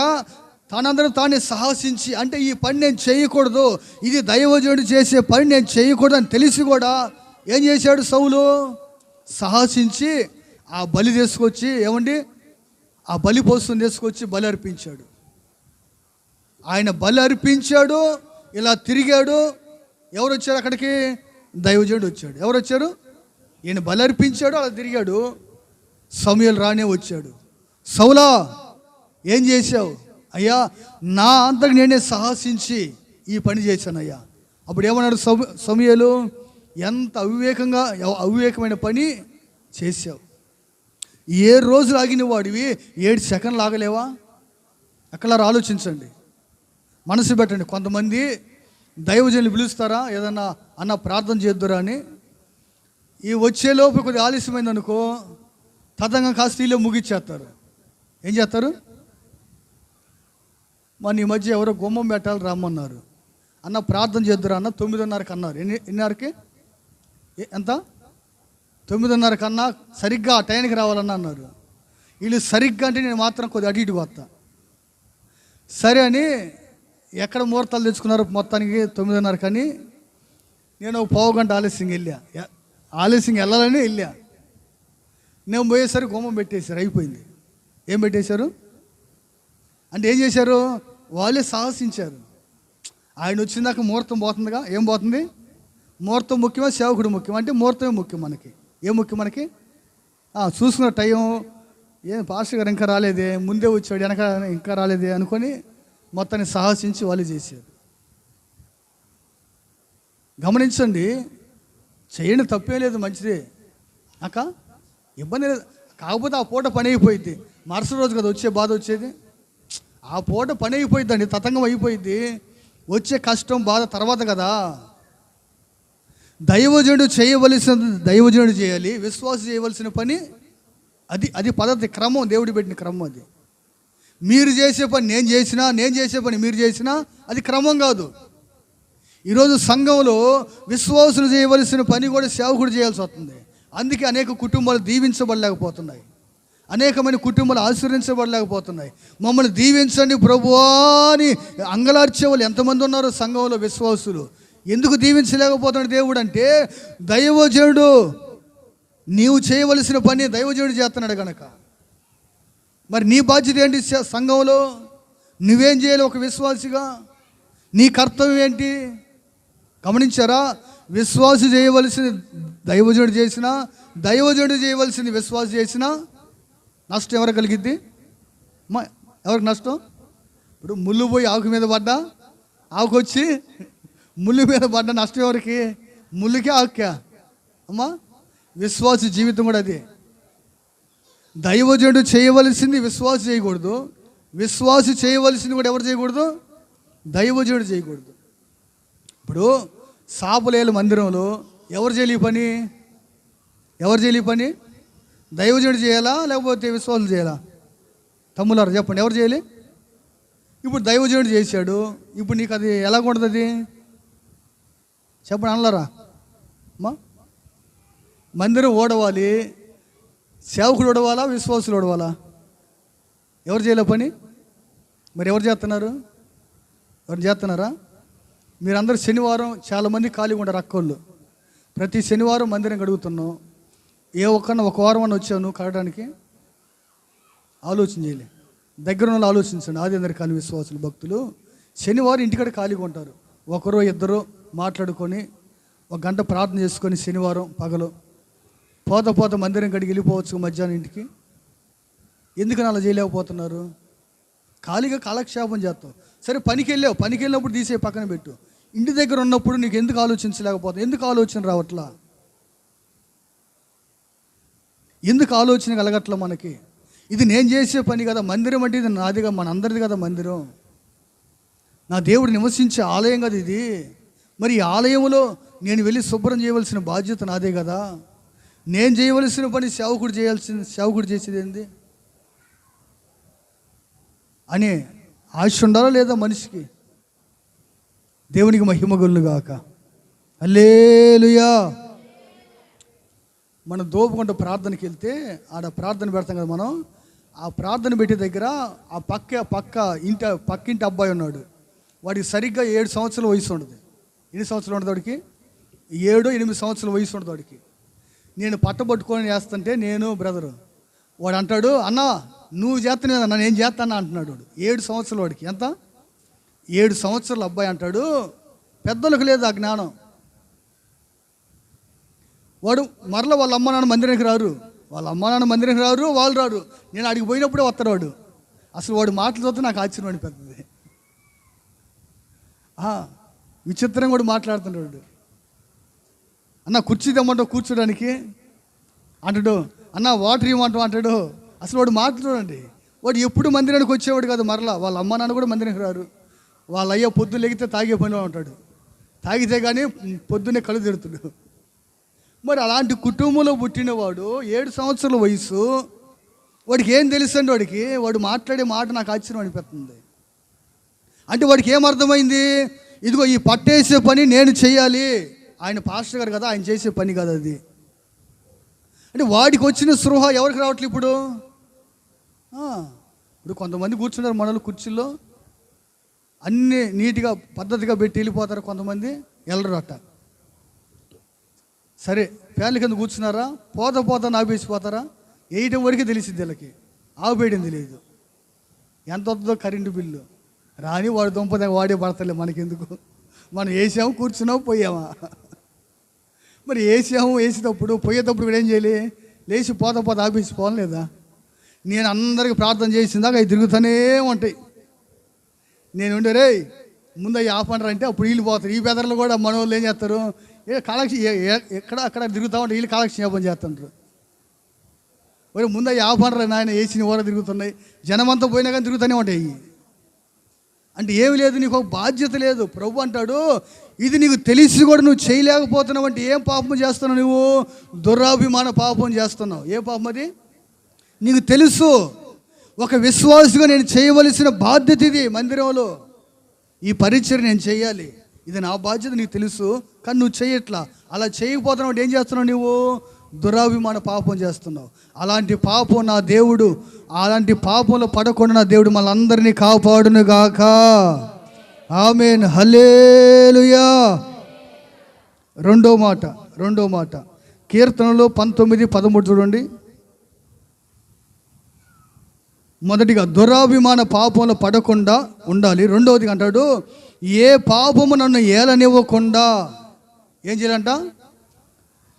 తనందరం తానే సాహసించి, అంటే ఈ పని నేను చేయకూడదు, ఇది దైవజనుడు చేసే పని నేను చేయకూడదు అని తెలిసి కూడా ఏం చేశాడు? సౌలు సాహసించి ఆ బలి తీసుకొచ్చి, ఏమండి, ఆ బలి పోస్తుని తీసుకొచ్చి బలి అర్పించాడు. ఆయన బలి అర్పించాడు, ఇలా తిరిగాడు. ఎవరు వచ్చారు అక్కడికి? దైవజనుడు వచ్చాడు. ఎవరు వచ్చారు? ఈయన బలి అర్పించాడు, అలా తిరిగాడు. సమూయేలు రానే వచ్చాడు. సౌలా ఏం చేశావు? అయ్యా, నా అంతకు నేనే సాహసించి ఈ పని చేశానయ్యా. అప్పుడు ఏమన్నాడు సమూయేలు? ఎంత అవివేకమైన పని చేశావు. 7 రోజులు ఆగిన వాడివి 7 సెకండ్లు ఆగలేవా? అక్కడ ఆలోచించండి, మనసు పెట్టండి. కొంతమంది దైవజనులు పిలుస్తారా, ఏదన్నా అన్న ప్రార్థన చేద్దురా అని, ఈ వచ్చేలోపు కొద్దిగా ఆలస్యమైంది అనుకో, తతంగా కాస్త వీళ్ళు ముగిచ్చేస్తారు. ఏం చేస్తారు? మన ఈ మధ్య ఎవరో గుమ్మం పెట్టాలి రమ్మన్నారు. అన్న ప్రార్థన చేద్దురా అన్న 9:30కి అన్నారు. ఎన్నిన్నరకి ఎంత 9:30కి అన్నా సరిగ్గా ఆ టైంకి రావాలన్నా అన్నారు. వీళ్ళు సరిగ్గా అంటే నేను మాత్రం కొద్దిగా అటు ఇటుకు వస్తా. సరే అని ఎక్కడ ముహూర్తాలు తెచ్చుకున్నారు మొత్తానికి 9:30కి అని నేను ఒక పావు గంట ఆలస్యంగా వెళ్ళాలని వెళ్ళా. నేను పోయేసరికి హోమం పెట్టేశారు, అయిపోయింది. ఏం పెట్టేశారు అంటే ఏం చేశారు, వాళ్ళే సాహసించారు. ఆయన వచ్చిందాక ముహూర్తం పోతుందిగా, ఏం పోతుంది, ముహూర్తం ముఖ్యమా సేవకుడు ముఖ్యం అంటే ముహూర్తమే ముఖ్యం మనకి. ఏం ముఖ్యం మనకి, చూసుకున్న టైం ఏం పాస్టర్ గారు ఇంకా రాలేదే, ముందే వచ్చాడు వెనక ఇంకా రాలేదే అనుకొని మొత్తాన్ని సాహసించి వాళ్ళు చేశారు. గమనించండి, చేయండి, తప్పే లేదు, మంచిదే అక్క, ఇబ్బంది లేదు. కాకపోతే ఆ పూట పని అయిపోయింది, మరుసటి రోజు కదా వచ్చే బాధ వచ్చేది. ఆ పూట పని అయిపోయిందండి, తతంగం అయిపోయింది, వచ్చే కష్టం బాధ తర్వాత కదా. దైవజనుడు చేయాలి, విశ్వాసం చేయవలసిన పని అది పద్ధతి, క్రమం, దేవుడు పెట్టిన క్రమం అది. మీరు చేసే పని నేను చేసే పని మీరు చేసినా అది క్రమం కాదు. ఈరోజు సంఘంలో విశ్వాసులు చేయవలసిన పని కూడా సేవకుడు చేయాల్సి వస్తుంది. అందుకే అనేక కుటుంబాలు దీవించబడలేకపోతున్నాయి, అనేకమైన కుటుంబాలు ఆశీర్వించబడలేకపోతున్నాయి. మమ్మల్ని దీవించండి ప్రభువా అని అంగలార్చే వాళ్ళు ఎంతమంది ఉన్నారు సంఘంలో విశ్వాసులు. ఎందుకు దీవించలేకపోతున్నాడు దేవుడు అంటే, దైవజనుడు నీవు చేయవలసిన పని దైవజనుడు చేస్తున్నాడు కనుక. మరి నీ బాధ్యత ఏంటి సంఘంలో, నువ్వేం చేయాలి ఒక విశ్వాసిగా, నీ కర్తవ్యం ఏంటి గమనించారా? విశ్వాసు చేయవలసిన దైవజనుడు చేసినా, దైవజనుడు చేయవలసింది విశ్వాసు చేసినా నష్టం ఎవరికి కలిగిద్ది? ఎవరికి నష్టం? ఇప్పుడు ముళ్ళు పోయి ఆకు మీద పడ్డా, ఆకు వచ్చి ముళ్ళు మీద పడ్డ నష్టం ఎవరికి? ముళ్ళుకే ఆకుకే అమ్మా. విశ్వాస జీవితం కూడా అదే. దైవజనుడు చేయవలసింది విశ్వాసం చేయకూడదు, విశ్వాసం చేయవలసింది కూడా ఎవరు చేయకూడదు? దైవజనుడు చేయకూడదు. ఇప్పుడు సాపులేలు మందిరంలో ఎవరు చేయాలి ఈ పని? దైవజనుడు చేయాలా లేకపోతే విశ్వాసం చేయాలా? తమ్ములారు చెప్పండి, ఎవరు చేయాలి? ఇప్పుడు దైవజనుడు చేశాడు, ఇప్పుడు నీకు అది ఎలా ఉంటుంది చెప్పండి అనలారా అమ్మా. మందిరం ఓడవాలి, సేవకుడు ఓడవాలా విశ్వాసులు ఓడవాలా? ఎవరు చేయలే పని? మరి ఎవరు చేస్తున్నారా? మీరందరూ శనివారం చాలామంది ఖాళీగా ఉండరు అక్కోళ్ళు. ప్రతి శనివారం మందిరం కడుగుతున్నాం. ఏ ఒక్కన్నా ఒక వారం అని వచ్చాను కడగడానికి? ఆలోచన చేయలే. దగ్గర ఉన్న ఆలోచించండి. ఆదిందరి కాని విశ్వాసులు భక్తులు శనివారం ఇంటికాడ ఖాళీగా ఉంటారు. ఒకరో ఇద్దరు మాట్లాడుకొని ఒక గంట ప్రార్థన చేసుకొని శనివారం పగలు పోత మందిరం కడిగి వెళ్ళిపోవచ్చు మధ్యాహ్నం ఇంటికి. ఎందుకని అలా చేయలేకపోతున్నారు? ఖాళీగా కాలక్షేపం చేస్తావు. సరే పనికి వెళ్ళినప్పుడు తీసే పక్కన పెట్టు. ఇంటి దగ్గర ఉన్నప్పుడు నీకు ఎందుకు ఆలోచించలేకపోతావు? ఎందుకు ఆలోచన రావట్లా? ఎందుకు ఆలోచన కలగట్లా మనకి? ఇది నేను చేసే పని కదా, మందిరం అంటే ఇది నాదిగా, మన అందరిది కదా మందిరం, నా దేవుడు నివసించే ఆలయం కదా ఇది. మరి ఈ ఆలయంలో నేను వెళ్ళి శుభ్రం చేయవలసిన బాధ్యత నాదే కదా. నేను చేయవలసిన పని సేవకుడు చేసేది ఏంది అనే ఆశ ఉండాలా లేదా మనిషికి? దేవునికి మహిమ కలుగుగాక. హల్లెలూయా. మనం దోపుకుంటూ ప్రార్థనకి వెళ్తే ఆడ ప్రార్థన పెడతాం కదా మనం. ఆ ప్రార్థన పెట్టే దగ్గర ఆ పక్కింటి అబ్బాయి ఉన్నాడు. వాడికి సరిగ్గా 7 సంవత్సరాల వయసు ఉండదు. ఎన్ని సంవత్సరాలు ఉండదు వాడికి? 7-8 సంవత్సరాల వయసు ఉండదు వాడికి. నేను పట్టబట్టుకొని చేస్తుంటే నేను బ్రదరు వాడు అంటాడు, అన్నా నువ్వు చేస్తున్నావు అన్న, నేను చేస్తాను అంటున్నాడు. వాడు 7 సంవత్సరాలు వాడికి. ఎంత? 7 సంవత్సరాల అబ్బాయి అంటాడు, పెద్దలకు లేదు ఆ జ్ఞానం. వాడు మరలా వాళ్ళ అమ్మ నాన్న మందిరానికి రారు, వాళ్ళు రారు. నేను అడిగి పోయినప్పుడే వస్తాడు వాడు. అసలు వాడు మాటలు చూస్తే నాకు ఆశ్చర్యం అనిపిస్తుంది. విచిత్రంగా కూడా మాట్లాడుతున్నాడు. అన్న కుర్చీ తెమ్మంటావు కూర్చోడానికి అంటాడు, అన్న వాటర్ ఇవ్వమంటావు అంటాడు. అసలు వాడు మాటలు చూడండి. వాడు ఎప్పుడు మందిరానికి వచ్చేవాడు కాదు. మరలా వాళ్ళ అమ్మ నాన్న కూడా మందిరానికి రారు. వాళ్ళ అయ్య పొద్దున్న లెగితే తాగే పనిలో ఉంటాడు. తాగితే కానీ పొద్దున్నే కళ్ళు తిడుతుడు. మరి అలాంటి కుటుంబంలో పుట్టినవాడు 7 సంవత్సరాల వయసు, వాడికి ఏం తెలుసండి? వాడు మాట్లాడే మాట నాకు ఆశ్చర్యం అనిపిస్తుంది. అంటే వాడికి ఏమర్థమైంది? ఇదిగో ఈ పట్టేసే పని నేను చేయాలి. ఆయన పాస్టర్ గారు కదా, ఆయన చేసే పని కదా అది. అంటే వాడికి వచ్చిన స్పృహ ఎవరికి రావట్లేదు ఇప్పుడు? ఇప్పుడు కొంతమంది కూర్చున్నారు మనలు కుర్చీల్లో, అన్నీ నీట్గా పద్ధతిగా పెట్టి వెళ్ళిపోతారు. కొంతమంది వెళ్ళరు అట్ట. సరే ఫ్యాన్ల కింద కూర్చున్నారా, పోతా ఆపేసిపోతారా? వేయటం వరకు తెలిసింది వీళ్ళకి, ఆపేయడం తెలియదు. ఎంత వస్తుందో కరెంటు బిల్లు రాని వాడు దుంపదాకా వాడే పడతలే, మనకెందుకు? మనం వేసాము, కూర్చున్నాము, పోయామా? మరి వేసేటప్పుడు పోయేటప్పుడు కూడా ఏం చేయాలి? లేచి పోతా ఆపేసిపోవాలి లేదా? నేను అందరికీ ప్రార్థన చేసిందాక అవి తిరుగుతూనే ఉంటాయి. నేను ఉండే రే ముందు అవి ఆపంటారు అంటే అప్పుడు వీళ్ళు పోతారు. ఈ బెదర్లు కూడా మన వాళ్ళు ఏం చేస్తారు, ఎక్కడ అక్కడ తిరుగుతూ ఉంటారు, వీళ్ళు కాలక్షేపం చేస్తుంటారు. మరి ముందు అవి ఆపంటారు నాయన, వేసిన ఓర తిరుగుతున్నాయి, జనమంతా పోయినా కానీ తిరుగుతూనే ఉంటాయి. అంటే ఏమి లేదు, నీకు ఒక బాధ్యత లేదు. ప్రభు అంటాడు, ఇది నీకు తెలిసి కూడా నువ్వు చేయలేకపోతున్నావు అంటే ఏం పాపం చేస్తున్నావు? నువ్వు దురాభిమాన పాపం చేస్తున్నావు. ఏ పాపం అది? నీకు తెలుసు, ఒక విశ్వాసిగా నేను చేయవలసిన బాధ్యత ఇది. మందిరంలో ఈ పరిచయం నేను చేయాలి, ఇది నా బాధ్యత, నీకు తెలుసు, కానీ నువ్వు చేయట్లా. అలా చేయకపోతున్నావు అంటే ఏం చేస్తున్నావు? నువ్వు దురాభిమాన పాపం చేస్తున్నావు. అలాంటి పాపం నా దేవుడు, అలాంటి పాపంలో పడకుండా నా దేవుడు మనందరినీ కాపాడును గాక. ఆమేన్, హల్లెలూయా. రెండో మాట కీర్తనలో 19:13 చూడండి. మొదటిగా దురాభిమాన పాపంలో పడకుండా ఉండాలి. రెండవది అంటాడు, ఏ పాపము నన్ను ఏలనివ్వకుండా ఏం చేయాలంట?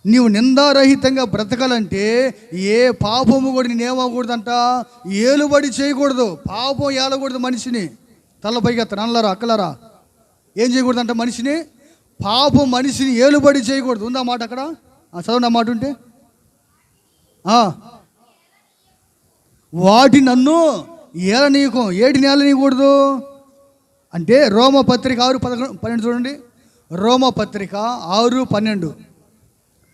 నీవు నిందారహితంగా బ్రతకాలంటే ఏ పాపము కూడా నేనేమకూడదంట? ఏలుబడి చేయకూడదు. పాపం ఏలకూడదు మనిషిని. తలపైకి ఎత్తాను అన్నలారా అక్కలారా, ఏం చేయకూడదంట? మనిషిని, పాపం మనిషిని ఏలుబడి చేయకూడదు. ఉందా మాట అక్కడ? చదవండి ఆ మాట ఉంటే. వాటి నన్ను ఏలనీయకం. ఏటిని ఏలనీయకూడదు అంటే రోమపత్రిక 6:12 చూడండి. రోమపత్రిక 6:12,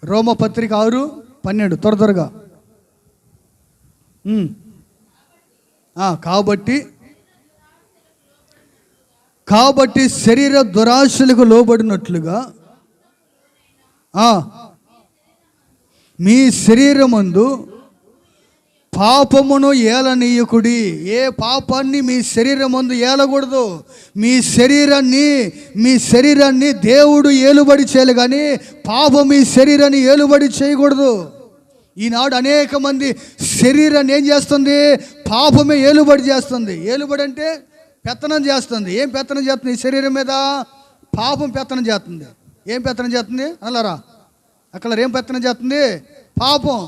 రోమపత్రిక 6:12 త్వరగా. కాబట్టి శరీర దురాశలకు లోబడినట్లుగా మీ శరీరమందు పాపమును ఏలనీయకుడి. ఏ పాపాన్ని మీ శరీరం ముందు ఏలకూడదు. మీ శరీరాన్ని దేవుడు ఏలుబడి చేయాలి, కానీ పాపం మీ శరీరాన్ని ఏలుబడి చేయకూడదు. ఈనాడు అనేక మంది శరీరాన్ని ఏం చేస్తుంది? పాపమే ఏలుబడి చేస్తుంది. ఏలుబడి అంటే పెత్తనం చేస్తుంది. ఏం పెత్తనం చేస్తుంది? ఈ శరీరం మీద పాపం పెత్తనం చేస్తుంది. ఏం పెత్తనం చేస్తుంది అన్నారా అక్కడ? ఏం పెత్తనం చేస్తుంది? పాపం.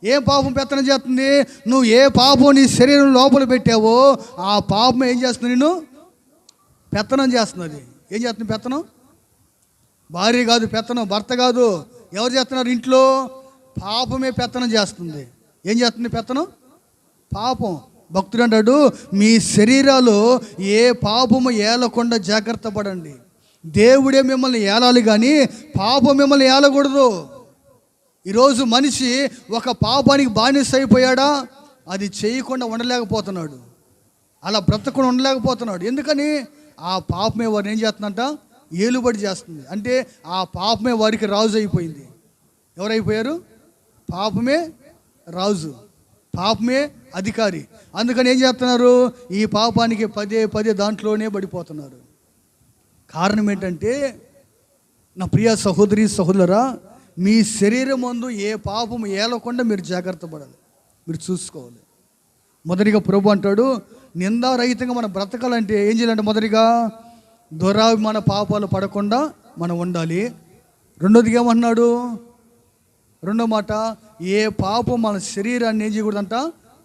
ఏం పాపం పెత్తనం చేస్తుంది? నువ్వు ఏ పాపం నీ శరీరం లోపల పెట్టావో ఆ పాపం ఏం చేస్తుంది? నిన్ను పెత్తనం చేస్తున్నది. ఏం చేస్తుంది పెత్తనం? భార్య కాదు పెత్తనం, భర్త కాదు. ఎవరు చేస్తున్నారు ఇంట్లో? పాపమే పెత్తనం చేస్తుంది. ఏం చేస్తుంది పెత్తనం? పాపం. భక్తుడు అంటాడు, మీ శరీరాలు ఏ పాపము ఏలకుండా జాగ్రత్త పడండి. దేవుడే మిమ్మల్ని ఏలాలి, కానీ పాపం మిమ్మల్ని ఏలకూడదు. ఈరోజు మనిషి ఒక పాపానికి బానిస అయిపోయాడా? అది చేయకుండా ఉండలేకపోతున్నాడు, అలా బ్రతకుండా ఉండలేకపోతున్నాడు. ఎందుకని? ఆ పాపమే వారిని ఏం చేస్తుందంట? ఏలుబడి చేస్తుంది. అంటే ఆ పాపమే వారికి రాజు అయిపోయింది. ఎవరైపోయారు? పాపమే రాజు, పాపమే అధికారి. అందుకని ఏం చేస్తున్నారు? ఈ పాపానికి పదే దాంట్లోనే పడిపోతున్నారు. కారణం ఏంటంటే, నా ప్రియ సహోదరి సహోదరులారా, మీ శరీరం ముందు ఏ పాపము ఏలకుండా మీరు జాగ్రత్త పడాలి, మీరు చూసుకోవాలి. మొదటిగా ప్రభు అంటాడు, నిందారహితంగా మనం బ్రతకాలంటే ఏం చేయాలంటే, మొదటిగా దురాభిమాన పాపాలు పడకుండా మనం ఉండాలి. రెండోదిగా ఏమన్నాడు? రెండో మాట, ఏ పాపం మన శరీరాన్ని ఏం చేయకూడదంట?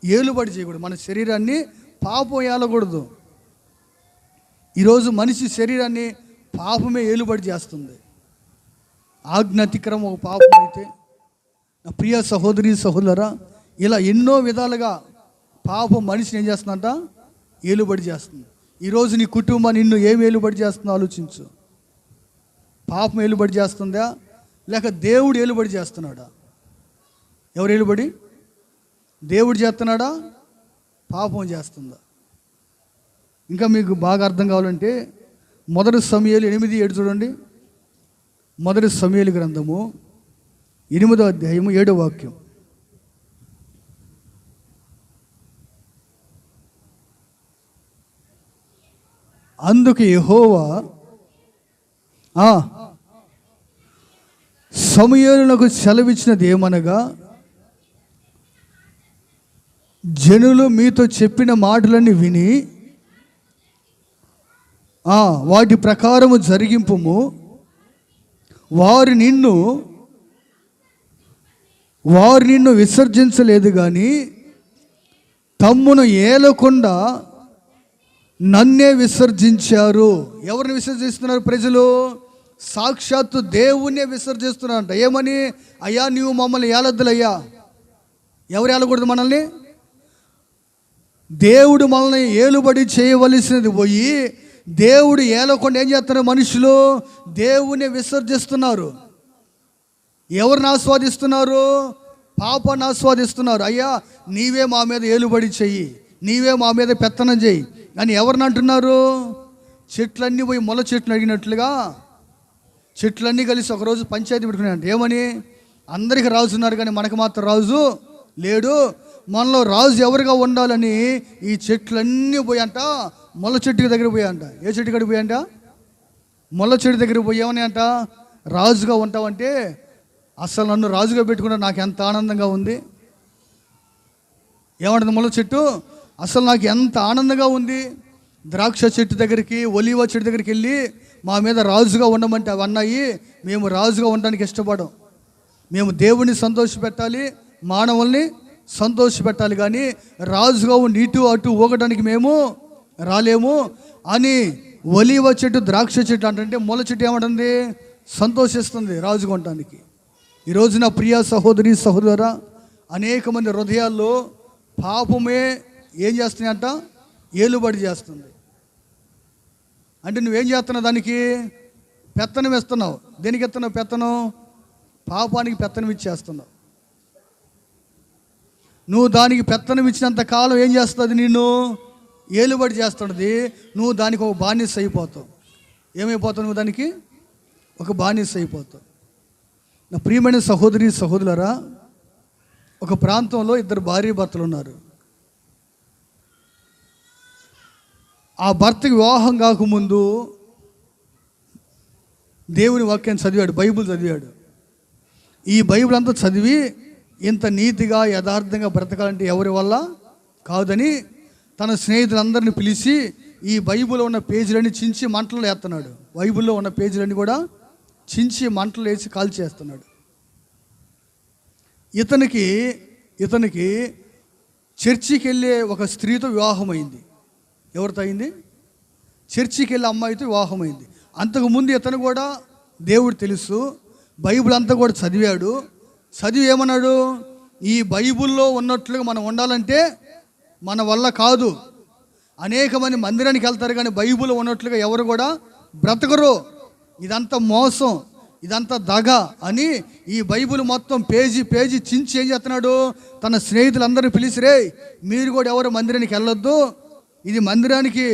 ఏలుబడి చేయకూడదు. మన శరీరాన్ని పాపం ఏలకూడదు. ఈరోజు మనిషి శరీరాన్ని పాపమే ఏలుబడి చేస్తుంది. ఆజ్ఞ అతిక్రమం ఒక పాపం అయితే, నా ప్రియ సహోదరి సహోదరా, ఇలా ఎన్నో విధాలుగా పాపం మనిషిని ఏం చేస్తుందంట? ఏలుబడి చేస్తుంది. ఈరోజు నీ కుటుంబాన్ని నిన్ను ఏం ఏలుబడి చేస్తుందో ఆలోచించు. పాపం ఏలుబడి చేస్తుందా, లేక దేవుడు ఏలుబడి చేస్తున్నాడా? ఎవరు ఏలుబడి? దేవుడు చేస్తున్నాడా, పాపం చేస్తుందా? ఇంకా మీకు బాగా అర్థం కావాలంటే, మొదటి సమూయేలు 8:7 చూడండి. మొదటి సమూయేలు గ్రంథము 8వ అధ్యాయము 7వ వాక్యం. అందుకు యెహోవా సమూయేలునకు సెలవిచ్చినది ఏమనగా, జనులు మీతో చెప్పిన మాటలన్నీ విని వాటి ప్రకారము జరిగింపుము. వారు నిన్ను విసర్జించలేదు కానీ తమ్మును ఏలకుండా నన్నే విసర్జించారు. ఎవరిని విసర్జిస్తున్నారు ప్రజలు? సాక్షాత్తు దేవుణ్ణే విసర్జిస్తున్నారంట. ఏమని? అయ్యా నీవు మమ్మల్ని ఏలొద్దులయ్యా. ఎవరు ఏలకూడదు మనల్ని? దేవుడు మనల్ని ఏలుబడి చేయవలసినది పోయి దేవుడు ఏలకుండా ఏం చేస్తున్నారు మనుషులు? దేవుణ్ణి విసర్జిస్తున్నారు. ఎవరిని ఆస్వాదిస్తున్నారు? పాపాన్ని ఆస్వాదిస్తున్నారు. అయ్యా నీవే మా మీద ఏలుబడి చెయ్యి, నీవే మా మీద పెత్తనం చెయ్యి అని ఎవరిని అంటున్నారు? చెట్లన్నీ పోయి మొల చెట్లు అడిగినట్లుగా చెట్లన్నీ కలిసి ఒకరోజు పంచాయతీ పెట్టుకున్నాయంట. ఏమని? అందరికీ రాజు ఉన్నారు కానీ మనకు మాత్రం రాజు లేడు, మనలో రాజు ఎవరుగా ఉండాలని ఈ చెట్లన్నీ పోయంట మొల చెట్టు దగ్గర పోయాంట. ఏ చెట్టు కాడికి పోయాంట? మొల చెట్టు దగ్గర పోయి ఏమని అంట, రాజుగా ఉంటావంటే అసలు నన్ను రాజుగా పెట్టుకుంటే నాకు ఎంత ఆనందంగా ఉంది. ఏమంటుంది మొల చెట్టు? అసలు నాకు ఎంత ఆనందంగా ఉంది. ద్రాక్ష చెట్టు దగ్గరికి, ఒలివ చెట్టు దగ్గరికి వెళ్ళి మా మీద రాజుగా ఉండమంటే అవి అన్నాయి, మేము రాజుగా ఉండడానికి ఇష్టపడం. మేము దేవుడిని సంతోషపెట్టాలి, మానవుల్ని సంతోషపెట్టాలి, కానీ రాజుగా ఉండి ఇటు అటు ఊగడానికి మేము రాలేము అని ఒలివ చెట్టు, ద్రాక్ష చెట్టు అంటే మొల చెట్టు ఏమంటుంది? సంతోషిస్తుంది రాజుగా ఉండటానికి. ఈరోజు నా ప్రియ సహోదరి సహోదరా, అనేక మంది హృదయాల్లో పాపమే ఏం చేస్తున్నాయంట? ఏలుబడి చేస్తుంది. అంటే నువ్వేం చేస్తున్నావు? దానికి పెత్తనం ఇస్తున్నావు. దేనికి ఇస్తున్నావు పెత్తనం? పాపానికి పెత్తనం ఇచ్చేస్తున్నావు. నువ్వు దానికి పెత్తనం ఇచ్చినంత కాలం ఏం చేస్తుంది? నిన్ను ఏలుబడి చేస్తున్నది. నువ్వు దానికి ఒక బానిస అయిపోతావు. ఏమైపోతావు? నువ్వు దానికి ఒక బానిస అయిపోతావు. నా ప్రియమైన సహోదరి సహోదరులారా, ఒక ప్రాంతంలో 2 భార్య భర్తలు ఉన్నారు. ఆ భర్తకి వివాహం కాకముందు దేవుని వాక్యాన్ని చదివాడు, బైబిల్ చదివాడు. ఈ బైబిల్ అంతా చదివి ఇంత నీతిగా యథార్థంగా బ్రతకాలంటే ఎవరి వల్ల కాదని తన స్నేహితులందరినీ పిలిచి ఈ బైబిల్లో ఉన్న పేజీలన్నీ చించి మంటలు వేస్తున్నాడు. బైబిల్లో ఉన్న పేజీలన్నీ కూడా చించి మంటలు వేసి కాల్చేస్తున్నాడు. ఇతనికి చర్చికి వెళ్ళే ఒక స్త్రీతో వివాహం అయింది. ఎవరితో అయింది? చర్చికి వెళ్ళే అమ్మాయితో వివాహం అయింది. అంతకుముందు ఇతను కూడా దేవుడు తెలుసు, బైబిల్ అంతా కూడా చదివాడు. చదివి ఏమన్నాడు? ఈ బైబిల్లో ఉన్నట్లుగా మనం ఉండాలంటే మన వల్ల కాదు. అనేక మంది మందిరానికి వెళ్తారు కానీ బైబిల్లో ఉన్నట్లుగా ఎవరు కూడా బ్రతకరు. ఇదంతా మోసం, ఇదంతా దగ అని ఈ బైబిల్ మొత్తం పేజీ పేజీ చించి ఏం చేస్తున్నాడు? తన స్నేహితులందరినీ పిలిచి, రే మీరు కూడా ఎవరు మందిరానికి వెళ్ళొద్దు, ఇది మందిరానికి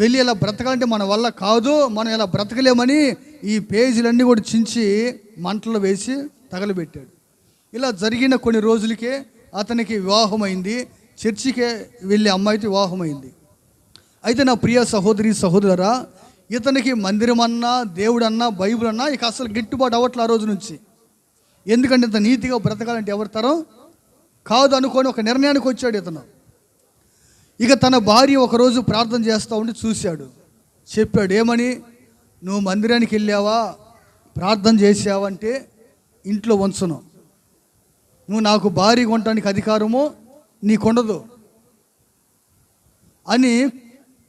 వెళ్ళి ఇలా బ్రతకాలంటే మన వల్ల కాదు, మనం ఇలా బ్రతకలేమని ఈ పేజీలన్నీ కూడా చించి మంటలు వేసి తగలబెట్టాడు. ఇలా జరిగిన కొన్ని రోజులకే అతనికి వివాహమైంది. చర్చికే వెళ్ళే అమ్మాయితో వివాహమైంది. అయితే నా ప్రియ సహోదరి సహోదరా, ఇతనికి మందిరం అన్నా దేవుడు అన్నా బైబిల్ అన్నా ఇక అసలు గిట్టుబాటు అవ్వట్లే ఆ రోజు నుంచి. ఎందుకంటే ఇంత నీతిగా బ్రతకాలంటే ఎవరి తరం కాదు అనుకొని ఒక నిర్ణయానికి వచ్చాడు ఇతను. ఇక తన భార్య ఒకరోజు ప్రార్థన చేస్తూ ఉండి చూశాడు, చెప్పాడు. ఏమని? నువ్వు మందిరానికి వెళ్ళావా, ప్రార్థన చేసావంటే ఇంట్లో ఉంచను, నువ్వు నాకు భార్యగా ఉండటానికి అధికారము నీకుండదు అని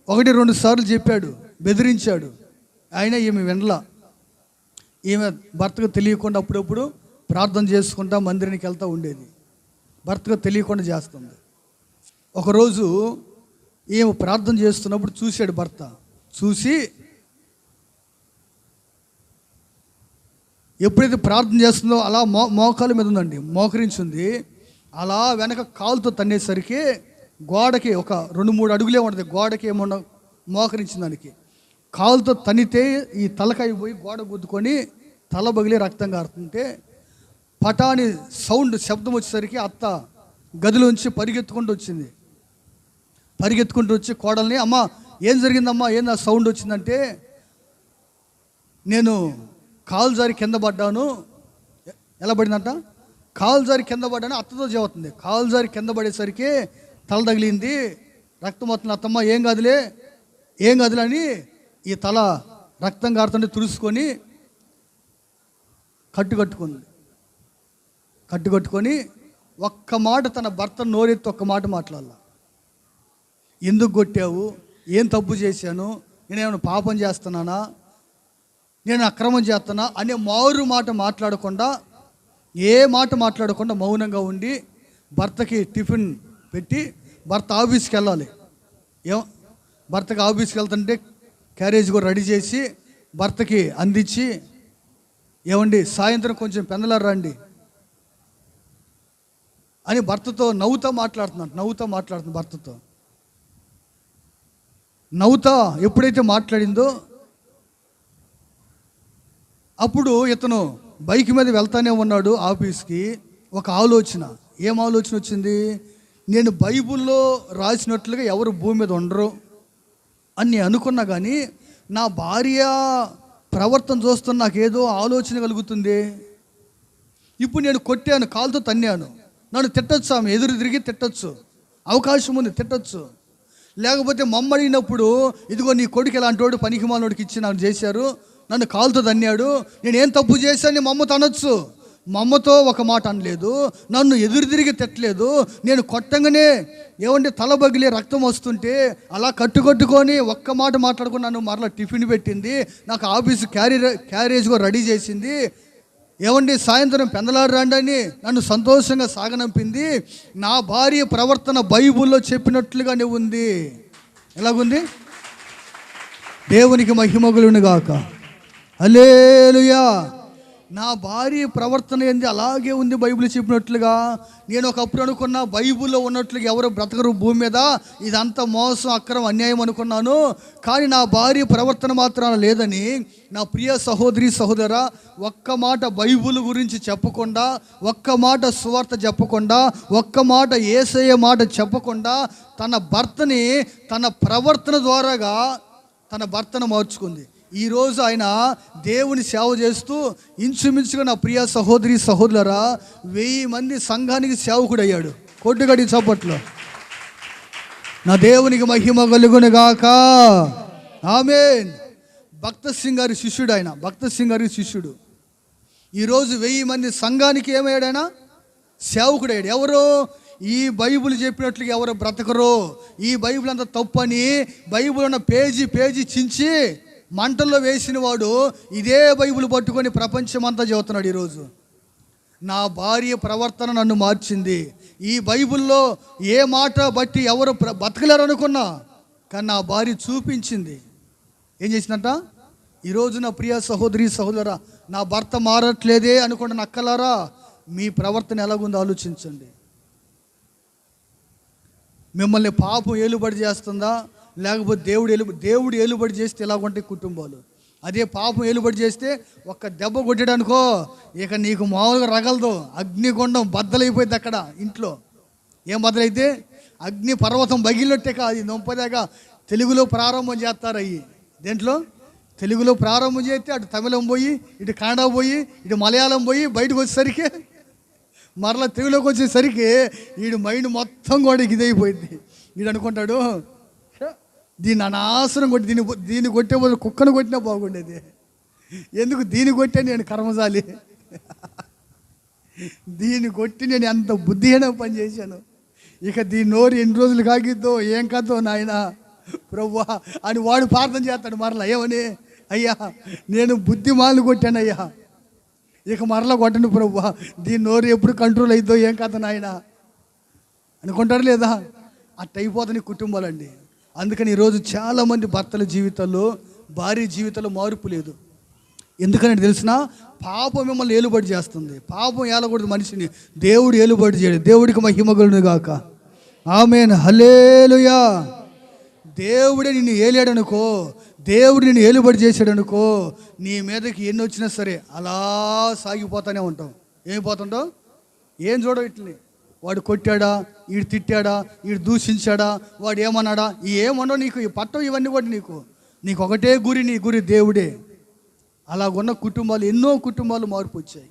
1-2 సార్లు చెప్పాడు, బెదిరించాడు. అయినా ఈమె వినలా. ఈమె భర్తకు తెలియకుండా అప్పుడప్పుడు ప్రార్థన చేసుకుంటా మందిరానికి వెళ్తూ ఉండేది. భర్తకు తెలియకుండా చేస్తుంది. ఒకరోజు ఈమె ప్రార్థన చేస్తున్నప్పుడు చూశాడు భర్త. చూసి ఎప్పుడైతే ప్రార్థన చేస్తుందో అలా మోకాల మీద ఉందండి, మోకరించింది. అలా వెనక కాలుతో తన్నేసరికి గోడకి ఒక 2-3 అడుగులే ఉంటుంది, గోడకి ఏమన్నా మోకరించింది. దానికి కాలుతో తనితే ఈ తలకాయ పోయి గోడ గుద్దుకొని తల బగిలి రక్తం కారుతుంటే పటాని సౌండ్ శబ్దం వచ్చేసరికి అత్త గదిలోంచి పరిగెత్తుకుంటూ వచ్చింది. పరిగెత్తుకుంటూ వచ్చి కోడల్ని, అమ్మ ఏం జరిగిందమ్మా, ఏం ఆ సౌండ్ వచ్చిందంటే, నేను కాలు జారి కింద పడ్డాను. ఎలా పడిందంట? కాలు జారి కింద పడ్డాను. అత్తతో చెబుతుంది. కాలు జారి కింద పడేసరికి తల తగిలింది, రక్తం వస్తుంది. అత్తమ్మ ఏం కాదులే అని ఈ తల రక్తం కారుతుంటే తుడుచుకొని కట్టుకొని ఒక్క మాట తన భర్త నోరెత్తి ఒక్క మాట మాట్లాడాల. ఎందుకు కొట్టావు, ఏం తప్పు చేశాను, నేనేమైనా పాపం చేస్తున్నానా, నేను అక్రమం చేస్తున్నా అనే మారు మాట మాట్లాడకుండా, ఏ మాట మాట్లాడకుండా మౌనంగా ఉండి భర్తకి టిఫిన్ పెట్టి, భర్త ఆఫీస్కి వెళ్ళాలి. భర్తకి ఆఫీస్కి వెళ్తుంటే క్యారేజ్ కూడా రెడీ చేసి భర్తకి అందించి, ఏమండి సాయంత్రం కొంచెం పెందలారు రండి అని భర్తతో నవ్వుతా మాట్లాడుతుంది. భర్తతో నవ్వుతా ఎప్పుడైతే మాట్లాడిందో అప్పుడు ఇతను బైక్ మీద వెళ్తానే ఉన్నాడు ఆఫీస్కి. ఒక ఆలోచన. ఏం ఆలోచన వచ్చింది? నేను బైబిల్లో రాసినట్లుగా ఎవరు భూమి మీద ఉండరు అని అనుకున్నా, కానీ నా భార్య ప్రవర్తన చూస్తున్న నాకేదో ఆలోచన కలుగుతుంది. ఇప్పుడు నేను కొట్టాను, కాలుతో తన్నాను, నన్ను తిట్టచ్చు, ఆమె ఎదురు తిరిగి తిట్టచ్చు, అవకాశం ఉంది, తిట్టచ్చు. లేకపోతే మమ్మ అడిగినప్పుడు, ఇదిగో నీ కొడుకు ఎలాంటి వాడు, పనికి మాలోడికి ఇచ్చి నాకు చేశారు, నన్ను కాలుతో తన్నాడు, నేనేం తప్పు చేశాను మమ్మతో అనొచ్చు. మమ్మతో ఒక మాట అనలేదు, నన్ను ఎదురు తిరిగి తిట్టలేదు. నేను కొట్టంగానే ఏమంటే తల బగిలి రక్తం వస్తుంటే అలా కట్టుకొని ఒక్క మాట మాట్లాడుకుని నన్ను మరలా టిఫిన్ పెట్టింది, నాకు ఆఫీసు క్యారేజ్ కూడా రెడీ చేసింది, ఏమండి సాయంత్రం పెందలాడు రండి అని నన్ను సంతోషంగా సాగనంపింది. నా భార్య ప్రవర్తన బైబిల్లో చెప్పినట్లుగానే ఉంది. ఎలాగుంది? దేవునికి మహిమ కలుగును గాక. హల్లెలూయా. నా భార్య ప్రవర్తన ఏంది అలాగే ఉంది బైబిల్ చెప్పినట్లుగా. నేను ఒకప్పుడు అనుకున్నా బైబిల్లో ఉన్నట్లుగా ఎవరు బ్రతకరు భూమి మీద, ఇదంతా మోసం, అక్రమం, అన్యాయం అనుకున్నాను. కానీ నా భార్య ప్రవర్తన మాత్రం లేదని నా ప్రియ సహోదరి సహోదరా, ఒక్క మాట బైబిల్ గురించి చెప్పకుండా, ఒక్క మాట సువార్త చెప్పకుండా, ఒక్క మాట యేసయ్య మాట చెప్పకుండా తన భర్తని తన ప్రవర్తన ద్వారాగా తన భర్తను మార్చుకుంది. ఈరోజు ఆయన దేవుని సేవ చేస్తూ ఇంచుమించుగా నా ప్రియ సహోదరి సహోదరులరా 1000 మంది సంఘానికి సేవకుడు అయ్యాడు. కొట్టుగడి చప్పట్లో నా దేవునికి మహిమ కలుగును గాక. ఆమేన్. భక్త సింగ్ గారి శిష్యుడు ఆయన. భక్త సింగ్ గారి శిష్యుడు ఈరోజు 1000 మంది సంఘానికి ఏమయ్యాడు? ఆయన సేవకుడు అయ్యాడు. ఎవరు? ఈ బైబిల్ చెప్పినట్లుగా ఎవరు బ్రతకరో, ఈ బైబిల్ అంతా తప్పని బైబిల్ ఉన్న పేజీ చించి మంటల్లో వేసిన వాడు ఇదే బైబిల్ పట్టుకొని ప్రపంచమంతా చెబుతున్నాడు ఈరోజు. నా భార్య ప్రవర్తన నన్ను మార్చింది. ఈ బైబిల్లో ఏ మాట బట్టి ఎవరు బతకలేరు అనుకున్నా, కానీ నా భార్య చూపించింది. ఏం చేసిందంట? ఈరోజు నా ప్రియ సహోదరి సహోదరా, నా భర్త మారట్లేదే అనుకుంటే నక్కలారా, మీ ప్రవర్తన ఎలాగుందో ఆలోచించండి. మిమ్మల్ని పాపం ఏలుబడి చేస్తుందా, లేకపోతే దేవుడు ఏలుబడి చేస్తే ఎలాగుంటాయి కుటుంబాలు? అదే పాపం ఏలుబడి చేస్తే ఒక్క దెబ్బ కొట్టాడనుకో, ఇక నీకు మామూలుగా రగలదు, అగ్నిగుండం బద్దలైపోయింది అక్కడ ఇంట్లో. ఏం బద్దలైతే? అగ్ని పర్వతం బగిలినట్టే కాదు. నొంపదాకా తెలుగులో ప్రారంభం చేస్తారు. అయ్యి దేంట్లో తెలుగులో ప్రారంభం చేస్తే అటు తమిళం పోయి, ఇటు కన్నడ పోయి, ఇటు మలయాళం పోయి, బయటకు వచ్చేసరికి మరలా తెలుగులోకి వచ్చేసరికి వీడు మైండ్ మొత్తం కూడా ఇదైపోయింది. వీడు అనుకుంటాడు, దీన్ని అనాసరం కొట్టి దీన్ని కొట్టే బదులు కుక్కను కొట్టినా బాగుండేది, ఎందుకు దీన్ని కొట్టే నేను కర్మజాలి, దీన్ని కొట్టి నేను ఎంత బుద్ధిహీన పని చేశాను, ఇక దీని నోరు ఎన్ని రోజులు కాగిద్దో ఏం కాదో నాయన ప్రభువా అని వాడు ప్రార్థన చేస్తాడు. మరలా ఏమని? అయ్యా నేను బుద్ధిమాలను కొట్టానయ్యా, ఇక మరలా కొట్టండి ప్రభువా, దీని నోరు ఎప్పుడు కంట్రోల్ అయిద్దో ఏం కాదు నాయన అనుకుంటారు లేదా? అట్ట అయిపోతుంది కుటుంబాలండి. అందుకని ఈరోజు చాలామంది భర్తల జీవితాల్లో, భార్య జీవితంలో మార్పు లేదు. ఎందుకని తెలిసిన? పాపం మిమ్మల్ని ఏలుబడి చేస్తుంది. పాపం ఏలకూడదు మనిషిని, దేవుడు ఏలుబడి చేయడు. దేవుడికి మహిమ కలుగును గాక. ఆమేన్. హల్లెలూయా. దేవుడే నిన్ను ఏలాడనుకో, దేవుడు నిన్ను ఏలుబడి చేశాడనుకో, నీ మీదకి ఎన్ని వచ్చినా సరే అలా సాగిపోతానే ఉంటాం. ఏమైపోతుంటావు? ఏం చూడవు ఇట్లని. వాడు కొట్టాడా, వీడు తిట్టాడా, వీడు దూషించాడా, వాడు ఏమన్నాడా, ఏమన్నావు నీకు ఈ పట్టం ఇవన్నీ కూడా నీకు ఒకటే గురి, నీ గురి దేవుడే. అలాగున్న కుటుంబాలు, ఎన్నో కుటుంబాలు మార్పు వచ్చాయి.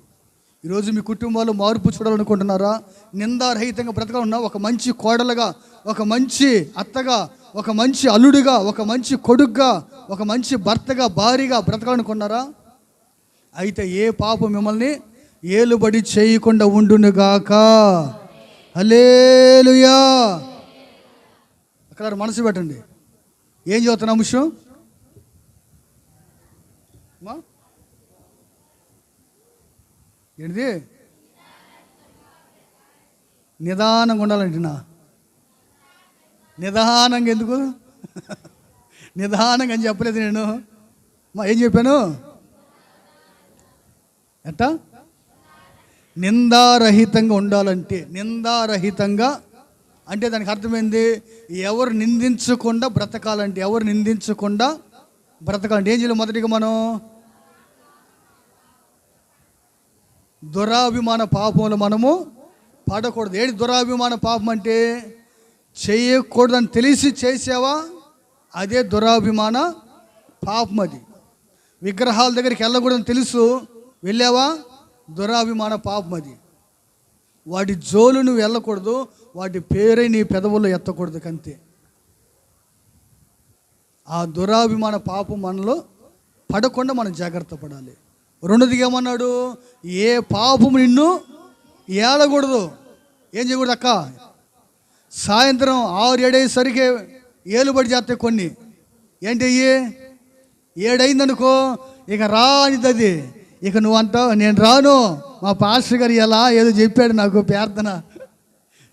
ఈరోజు మీ కుటుంబాలు మార్పు చూడాలనుకుంటున్నారా? నిందారహితంగా బ్రతకాలన్నా, ఒక మంచి కోడలుగా, ఒక మంచి అత్తగా, ఒక మంచి అల్లుడిగా, ఒక మంచి కొడుకుగా, ఒక మంచి భర్తగా, భార్యగా బ్రతకాలనుకున్నారా? అయితే ఏ పాపం మిమ్మల్ని ఏలుబడి చేయకుండా ఉండునుగాక. హల్లెలూయా. అక్కడ మనసు పెట్టండి. ఏం చదువుతున్న అంశం? ఏంటిది? నిదానంగా ఉండాలంటున్నా. నిదానంగా ఎందుకు? నిదానంగా అని చెప్పలేదు నేను. ఏం చెప్పాను? ఎట్టా? నిందారహితంగా ఉండాలంటే, నిందారహితంగా అంటే దానికి అర్థమైంది, ఎవరు నిందించకుండా బ్రతకాలంటే, ఎవరు నిందించకుండా బ్రతకాలంటే ఏం చేయాలి? మొదటిగా మనం దురాభిమాన పాపంలో మనము పడకూడదు. ఏంటి దురాభిమాన పాపం అంటే? చేయకూడదని తెలిసి చేసావా, అదే దురాభిమాన పాపం. అది విగ్రహాల దగ్గరికి వెళ్ళకూడదని తెలుసు, వెళ్ళావా, దురాభిమాన పాపం. అది వాటి జోలు నువ్వు వెళ్ళకూడదు, వాటి పేరే నీ పెదవుల్లో ఎత్తకూడదు, అంతే. ఆ దురాభిమాన పాపం మనలో పడకుండా మనం జాగ్రత్త పడాలి. రెండోదిగా ఏమన్నాడు? ఏ పాపము నిన్ను ఏలకూడదు. ఏం చేయకూడదు అక్క? సాయంత్రం 6-7 అయ్యేసరికి ఏలుబడి చేస్తాయి కొన్ని. ఏంటి అయ్యి? 7 అయిందనుకో, ఇక రా అనిది అది. ఇక నువ్వు అంటావు, నేను రాను, మా పాస్టర్ గారు ఇలా ఏదో చెప్పాడు నాకు ప్రార్థన,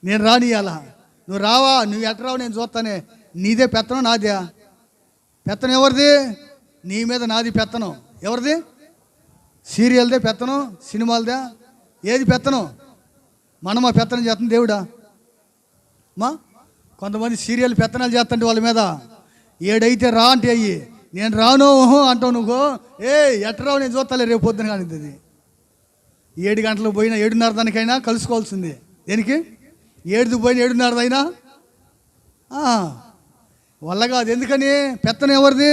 నేను రాని ఇలా. నువ్వు రావా? నువ్వు ఎట్ట రావు, నేను చూస్తానే. నీదే పెత్తనం, నాదే పెత్తనం? ఎవరిది? నీ మీద నాది పెత్తనం. ఎవరిది? సీరియల్దే పెత్తనం, సినిమాలదే? ఏది పెత్తనం? మనమా పెత్తనం చేస్తుంది? దేవుడా? కొంతమంది సీరియల్ పెత్తనాలు చేస్తుంటే వాళ్ళ మీద. 7 అయితే రా అంటే అయ్యి, నేను రాను అంటావు నువ్వు. ఎట్టరావు, నేను చూస్తాలే రేపు పొద్దున కానీ. అది 7 గంటలకు పోయినా 7:30 దానికైనా కలుసుకోవాల్సింది. దేనికి? 7కి పోయినా 7:30 అయినా వల్ల కాదు. ఎందుకని? పెత్తనం ఎవరిది?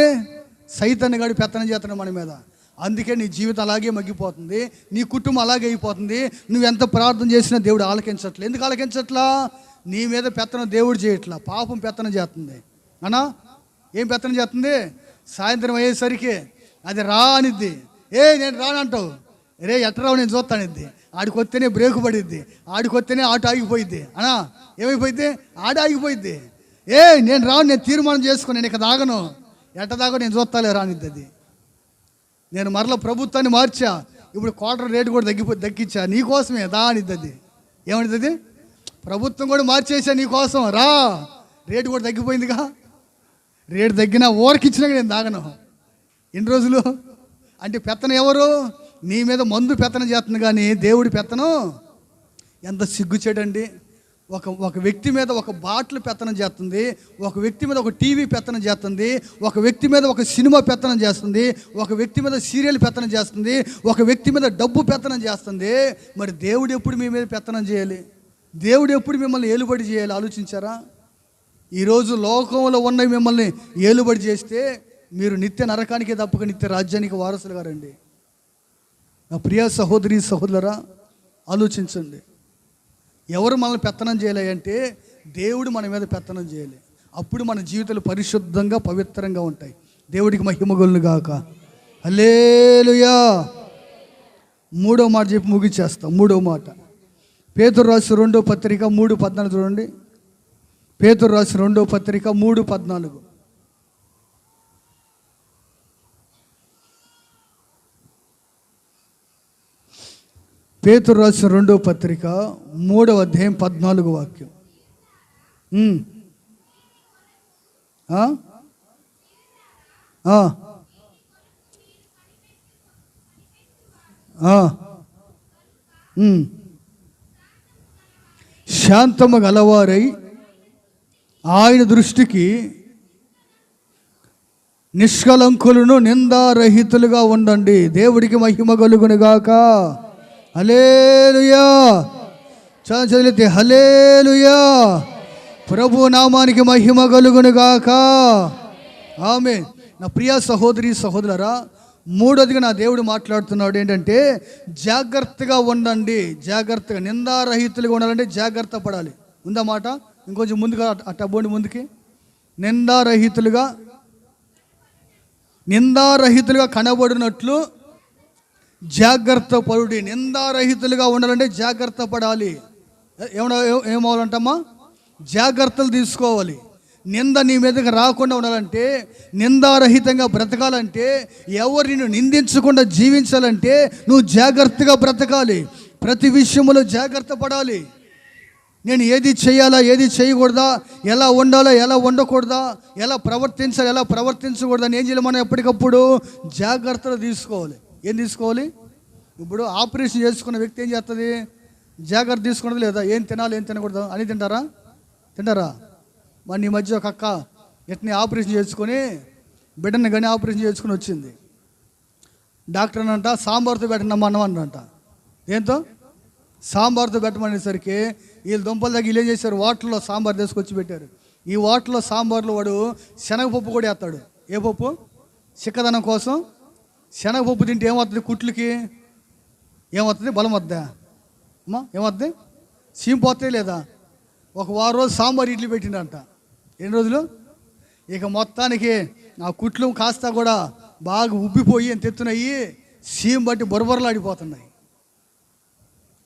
సైతాన్ని గాడి పెత్తనం చేస్తున్నాడు మన మీద. అందుకే నీ జీవితం అలాగే మగ్గిపోతుంది, నీ కుటుంబం అలాగే అయిపోతుంది. నువ్వెంత ప్రార్థన చేసినా దేవుడు ఆలకించట్లే. ఎందుకు ఆలకించట్లా? నీ మీద పెత్తనం దేవుడు చేయట్లా, పాపం పెత్తనం చేస్తుంది. అన్నా ఏం పెత్తనం చేస్తుంది? సాయంత్రం అయ్యేసరికి అది రా అనిద్ది. నేను రానంటావు. ఎట్టరావు, నేను చూస్తానిద్ది. ఆడికి వస్తేనే బ్రేక్ పడిద్ది, ఆడికి వస్తేనే ఆటో ఆగిపోయిద్ది. అనా ఏమైపోయిద్ది? ఆడ ఆగిపోయిద్ది. నేను రాను, నేను తీర్మానం చేసుకుని నేను ఇక దాగను, ఎట్ట దాగో నేను చూస్తాలే రానిద్ది. అది నేను మరలా ప్రభుత్వాన్ని మార్చా, ఇప్పుడు క్వార్టర్ రేటు కూడా తగ్గించా నీకోసమే దా అనిద్ది. అది ఏమనిద్ది? అది ప్రభుత్వం కూడా మార్చేసా నీకోసం, రా, రేటు కూడా తగ్గిపోయిందిగా. రేటు తగ్గినా ఓరకిచ్చినాక నేను దాగను. ఎన్ని రోజులు అంటే? పెత్తనం ఎవరు? నీ మీద మందు పెత్తనం చేస్తుంది, కానీ దేవుడి పెత్తనం ఎంత సిగ్గుచేడండి. ఒక వ్యక్తి మీద ఒక బాటిల్ పెత్తనం చేస్తుంది, ఒక వ్యక్తి మీద ఒక టీవీ పెత్తనం చేస్తుంది, ఒక వ్యక్తి మీద ఒక సినిమా పెత్తనం చేస్తుంది, ఒక వ్యక్తి మీద సీరియల్ పెత్తనం చేస్తుంది, ఒక వ్యక్తి మీద డబ్బు పెత్తనం చేస్తుంది. మరి దేవుడు ఎప్పుడు మీ మీద పెత్తనం చేయాలి? దేవుడు ఎప్పుడు మిమ్మల్ని ఏలుబడి చేయాలి? ఆలోచించారా? ఈరోజు లోకంలో ఉన్నవి మిమ్మల్ని ఏలుబడి చేస్తే మీరు నిత్య నరకానికి తప్పక నిత్య రాజ్యానికి వారసులు గారండి. నా ప్రియ సహోదరి సహోదరులారా, ఆలోచించండి. ఎవరు మనల్ని పెత్తనం చేయాలి అంటే దేవుడు మన మీద పెత్తనం చేయాలి. అప్పుడు మన జీవితాలు పరిశుద్ధంగా పవిత్రంగా ఉంటాయి. దేవుడికి మహిమ కలుగును గాక. హల్లెలూయా. 3వ మాట చెప్పి ముగిచేస్తాం. 3వ మాట పేతురు రాసిన 2వ పత్రిక 3:14 చూడండి. పేతురు రాసిన 2వ పత్రిక 3:14. పేతురు రాసిన 2వ పత్రిక 3వ అధ్యాయం 14వ వాక్యం. శాంతము గలవారై ఆయన దృష్టికి నిష్కలంకులను నిందారహితులుగా ఉండండి. దేవుడికి మహిమ కలుగును గాక. హల్లెలూయా. చాలా చదివితే హల్లెలూయా. ప్రభు నామానికి మహిమ కలుగును గాక. ఆమేన్. నా ప్రియ సహోదరి సహోదరులారా, మూడోదిగా నా దేవుడు మాట్లాడుతున్నాడు ఏంటంటే, జాగ్రత్తగా ఉండండి. జాగ్రత్తగా, నిందారహితులుగా ఉండాలంటే జాగ్రత్త పడాలి. ఉందా మాట? ఇంకొంచెం ముందుగా అట్టబోండి ముందుకి. నిందారహితులుగా కనబడినట్లు జాగ్రత్త పడుడి. నిందారహితులుగా ఉండాలంటే జాగ్రత్త పడాలి. ఏమవ్వాలంటమ్మా? జాగ్రత్తలు తీసుకోవాలి. నింద నీ మీదకి రాకుండా ఉండాలంటే, నిందారహితంగా బ్రతకాలంటే, ఎవరు నిన్ను నిందించకుండా జీవించాలంటే నువ్వు జాగ్రత్తగా బ్రతకాలి. ప్రతి విషయంలో జాగ్రత్త పడాలి. నేను ఏది చేయాలా, ఏది చేయకూడదా, ఎలా ఉండాలా, ఎలా ఉండకూడదా, ఎలా ప్రవర్తించాలి, ఎలా ప్రవర్తించకూడదని ఏం చేయాలి? మనం ఎప్పటికప్పుడు జాగ్రత్తలు తీసుకోవాలి. ఏం తీసుకోవాలి? ఇప్పుడు ఆపరేషన్ చేసుకున్న వ్యక్తి ఏం చేస్తుంది? జాగ్రత్త తీసుకున్నది లేదా? ఏం తినాలి, ఏం తినకూడదు అని తింటారా? మరి ఈ మధ్య ఒక అక్క ఎట్ని ఆపరేషన్ చేసుకొని బిడ్డని కానీ ఆపరేషన్ చేసుకుని వచ్చింది. డాక్టర్ అనంట సాంబార్తో పెట్టనమ్మా అన్నమాట. ఏంతో సాంబార్తో పెట్టమనేసరికి వీళ్ళు దుంపల దగ్గర వీళ్ళు ఏం చేశారు? వాటర్లో సాంబార్ తీసుకొచ్చి పెట్టారు. ఈ వాటర్లో సాంబార్లో వాడు శనగపప్పు కూడా వేస్తాడు. ఏ పప్పు? చిక్కదనం కోసం. శనగపప్పు తింటే ఏమవుతుంది? కుట్లకి ఏమవుతుంది? బలం వద్దా అమ్మా? ఏమవుతుంది? సీంపోతే లేదా? ఒక వారం రోజు సాంబార్ ఇడ్లీ పెట్టిండంట. ఎన్ని రోజులు? ఇక మొత్తానికి ఆ కుట్లు కాస్త కూడా బాగా ఉబ్బిపోయి తెత్తునయ్యి సీమ్ బట్టి బొరబొరలాడిపోతున్నాయి.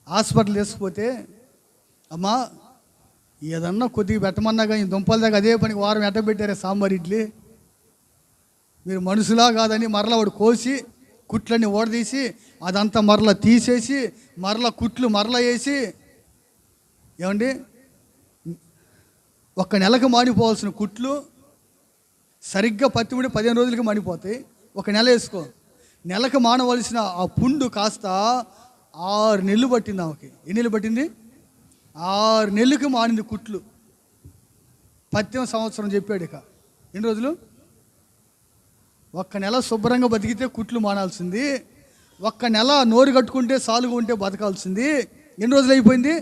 హాస్పిటల్ తీసుకుపోతే, అమ్మా ఏదన్నా కొద్దిగా పెట్టమన్నా కానీ దుంపల దగ్గర అదే పనికి వారం ఎట్ట పెట్టారే సాంబార్ ఇడ్లీ, మీరు మనుషులా కాదని మరలా వాడు కోసి కుట్లన్నీ ఓడదీసి అదంతా మరలా తీసేసి మరలా కుట్లు మరలా వేసి, ఏమండి ఒక్క నెలకు మాడిపోవాల్సిన కుట్లు సరిగ్గా పత్తిముడి 15 రోజులకి మాడిపోతాయి. ఒక నెల వేసుకో. నెలకు మానవలసిన ఆ పుండు కాస్త 6 నెలలు పట్టింది ఆమెకి. ఎన్ని నెలలు పట్టింది? 6 నెలలకు మానింది కుట్లు. 10వ సంవత్సరం చెప్పాడు. ఇక ఎన్ని రోజులు? ఒక్క నెల శుభ్రంగా బతికితే కుట్లు మానాల్సింది. ఒక్క నెల నోరు కట్టుకుంటే సాలుగా ఉంటే బతకాల్సింది. ఎన్ని రోజులు అయిపోయింది?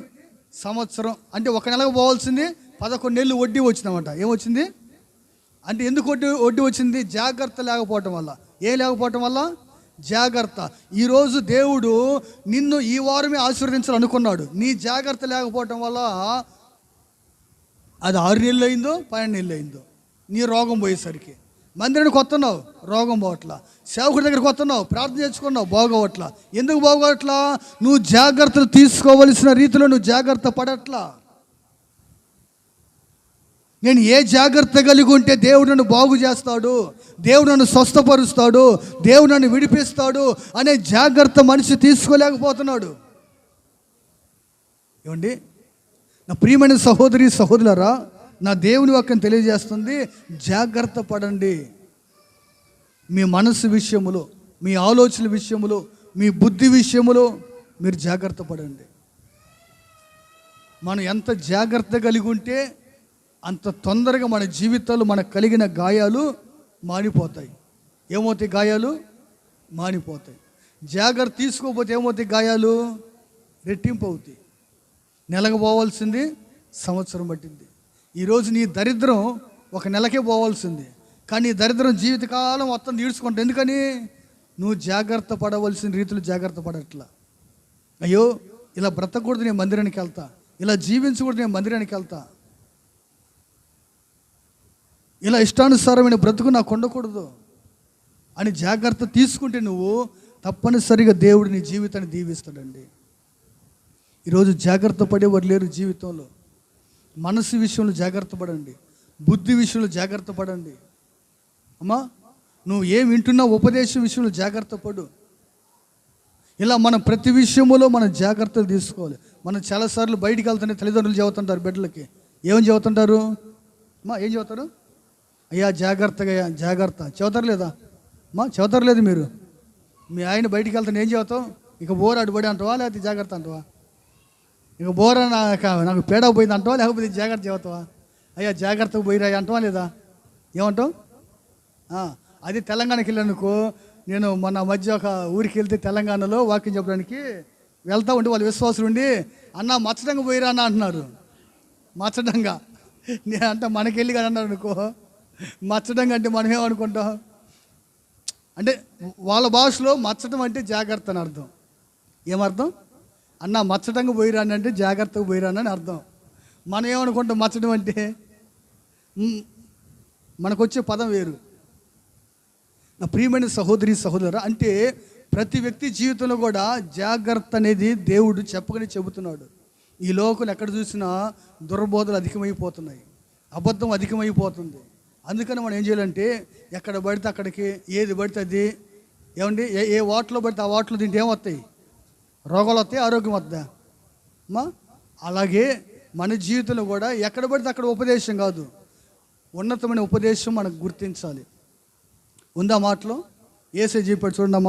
సంవత్సరం. అంటే ఒక నెలకు పోవాల్సింది 11 నెలలు వడ్డీ వచ్చిందన్నమాట. ఏమొచ్చింది అంటే, ఎందుకు వడ్డీ వచ్చింది? జాగ్రత్త లేకపోవటం వల్ల. ఏం లేకపోవటం వల్ల? జాగ్రత్త. ఈరోజు దేవుడు నిన్ను ఈ వారమే ఆశీర్వదించాలనుకున్నాడు. నీ జాగ్రత్త లేకపోవటం వల్ల అది 6 నెలలు అయిందో 12 నెలలు అయిందో నీ రోగం పోయేసరికి. మందిరానికి వస్తున్నావు, రోగం పోవట్లా. సేవకుడి దగ్గరికి వస్తున్నావు, ప్రార్థన చేసుకున్నావు, బాగోవట్లా. ఎందుకు బాగోవట్లా? నువ్వు జాగ్రత్తలు తీసుకోవలసిన రీతిలో నువ్వు జాగ్రత్త పడట్లా. నేను ఏ జాగ్రత్త కలిగి ఉంటే దేవుడు నన్ను బాగు చేస్తాడు, దేవుడు నన్ను స్వస్థపరుస్తాడు, దేవుడు నన్ను విడిపిస్తాడు అనే జాగ్రత్త మనిషి తీసుకోలేకపోతున్నాడు. ఏమండి నా ప్రియమైన సహోదరి సహోదరులారా, నా దేవుని వాక్యం తెలియజేస్తుంది, జాగ్రత్త పడండి. మీ మనసు విషయములో, మీ ఆలోచన విషయములో, మీ బుద్ధి విషయములో మీరు జాగ్రత్త పడండి. మనం ఎంత జాగ్రత్త కలిగి ఉంటే అంత తొందరగా మన జీవితాలు మనకు కలిగిన గాయాలు మానిపోతాయి. ఏమవుతాయి? గాయాలు మానిపోతాయి. జాగ్రత్త తీసుకోకపోతే ఏమవుతాయి? గాయాలు రెట్టింపు అవుతాయి. నెలకు పోవాల్సింది సంవత్సరం పట్టింది. ఈరోజు నీ దరిద్రం ఒక నెలకే పోవాల్సింది, కానీ నీ దరిద్రం జీవితకాలం మొత్తం తీర్చుకుంటా. ఎందుకని? నువ్వు జాగ్రత్త పడవలసిన రీతిలో జాగ్రత్త పడట్లా. అయ్యో ఇలా బ్రతకూడదు, నేను మందిరానికి వెళ్తా. ఇలా జీవించకూడదు, నేను మందిరానికి వెళ్తా. ఇలా ఇష్టానుసారమైన బ్రతుకు నాకు ఉండకూడదు అని జాగ్రత్త తీసుకుంటే నువ్వు తప్పనిసరిగా దేవుడు నీ జీవితాన్ని దీవిస్తాడండి. ఈరోజు జాగ్రత్త పడేవారు లేరు జీవితంలో. మనసు విషయంలో జాగ్రత్త పడండి, బుద్ధి విషయంలో జాగ్రత్త పడండి. అమ్మా నువ్వు ఏం వింటున్నా ఉపదేశం విషయంలో జాగ్రత్త పడు. ఇలా మనం ప్రతి విషయంలో మనం జాగ్రత్తలు తీసుకోవాలి. మనం చాలాసార్లు బయటికి వెళ్తానే తల్లిదండ్రులు చెబుతుంటారు బిడ్డలకి. ఏమని చెబుతుంటారు? అమ్మా ఏం చెబుతారు? అయ్యా జాగ్రత్తగా, జాగ్రత్త చెబుతారు లేదా? అమ్మా చెబుతారు లేదు? మీరు మీ ఆయన బయటికి వెళ్తాను ఏం చెబుతావు? ఇక బోర అడుబడి అంటావా, లేకపోతే జాగ్రత్త అంటావా? ఇక బోర నాకు పేడ పోయింది అంటావా, లేకపోతే జాగ్రత్త చెబుతావా? అయ్యా జాగ్రత్తగా పోయిరా అంటావా లేదా? ఏమంటావు? అది తెలంగాణకి వెళ్ళానుకో, నేను మొన్న మధ్య ఒక ఊరికి వెళ్తే తెలంగాణలో వాక్యం చెప్పడానికి వెళ్తా ఉంటే వాళ్ళు విశ్వాసులు ఉండి, అన్న మచ్చడంగా పోయిరా అన్న అంటున్నారు. మచ్చడంగా నేను అంటే మనకెళ్ళి కానీ అన్నారు అనుకో, మచ్చడంగా అంటే మనం ఏమనుకుంటాం అంటే వాళ్ళ భాషలో మచ్చడం అంటే జాగ్రత్త అని అర్థం. ఏమర్థం? అన్న మచ్చడంగా పోయిరాని అంటే జాగ్రత్తగా పోయిరాని అర్థం. మనం ఏమనుకుంటాం మచ్చడం అంటే? మనకు వచ్చే పదం వేరు. నా ప్రియమైన సహోదరి సహోదరు, అంటే ప్రతి వ్యక్తి జీవితంలో కూడా జాగ్రత్త అనేది దేవుడు చెప్పకనే చెబుతున్నాడు. ఈ లోకం ఎక్కడ చూసినా దుర్బోధలు అధికమైపోతున్నాయి, అబద్ధం అధికమైపోతుంది. అందుకని మనం ఏం చేయాలంటే ఎక్కడ పడితే అక్కడికి, ఏది పడితే అది, ఏమండి ఏ వాటలో పడితే ఆ వాటలో తింటే ఏమొస్తాయి? రోగాలు వస్తాయి, ఆరోగ్యం వద్దా అమ్మా? అలాగే మన జీవితంలో కూడా ఎక్కడ పడితే అక్కడ ఉపదేశం కాదు, ఉన్నతమైన ఉపదేశం మనకు గుర్తించాలి. ఉందా మాటలో? యేసే చెప్పాడు చూడండి.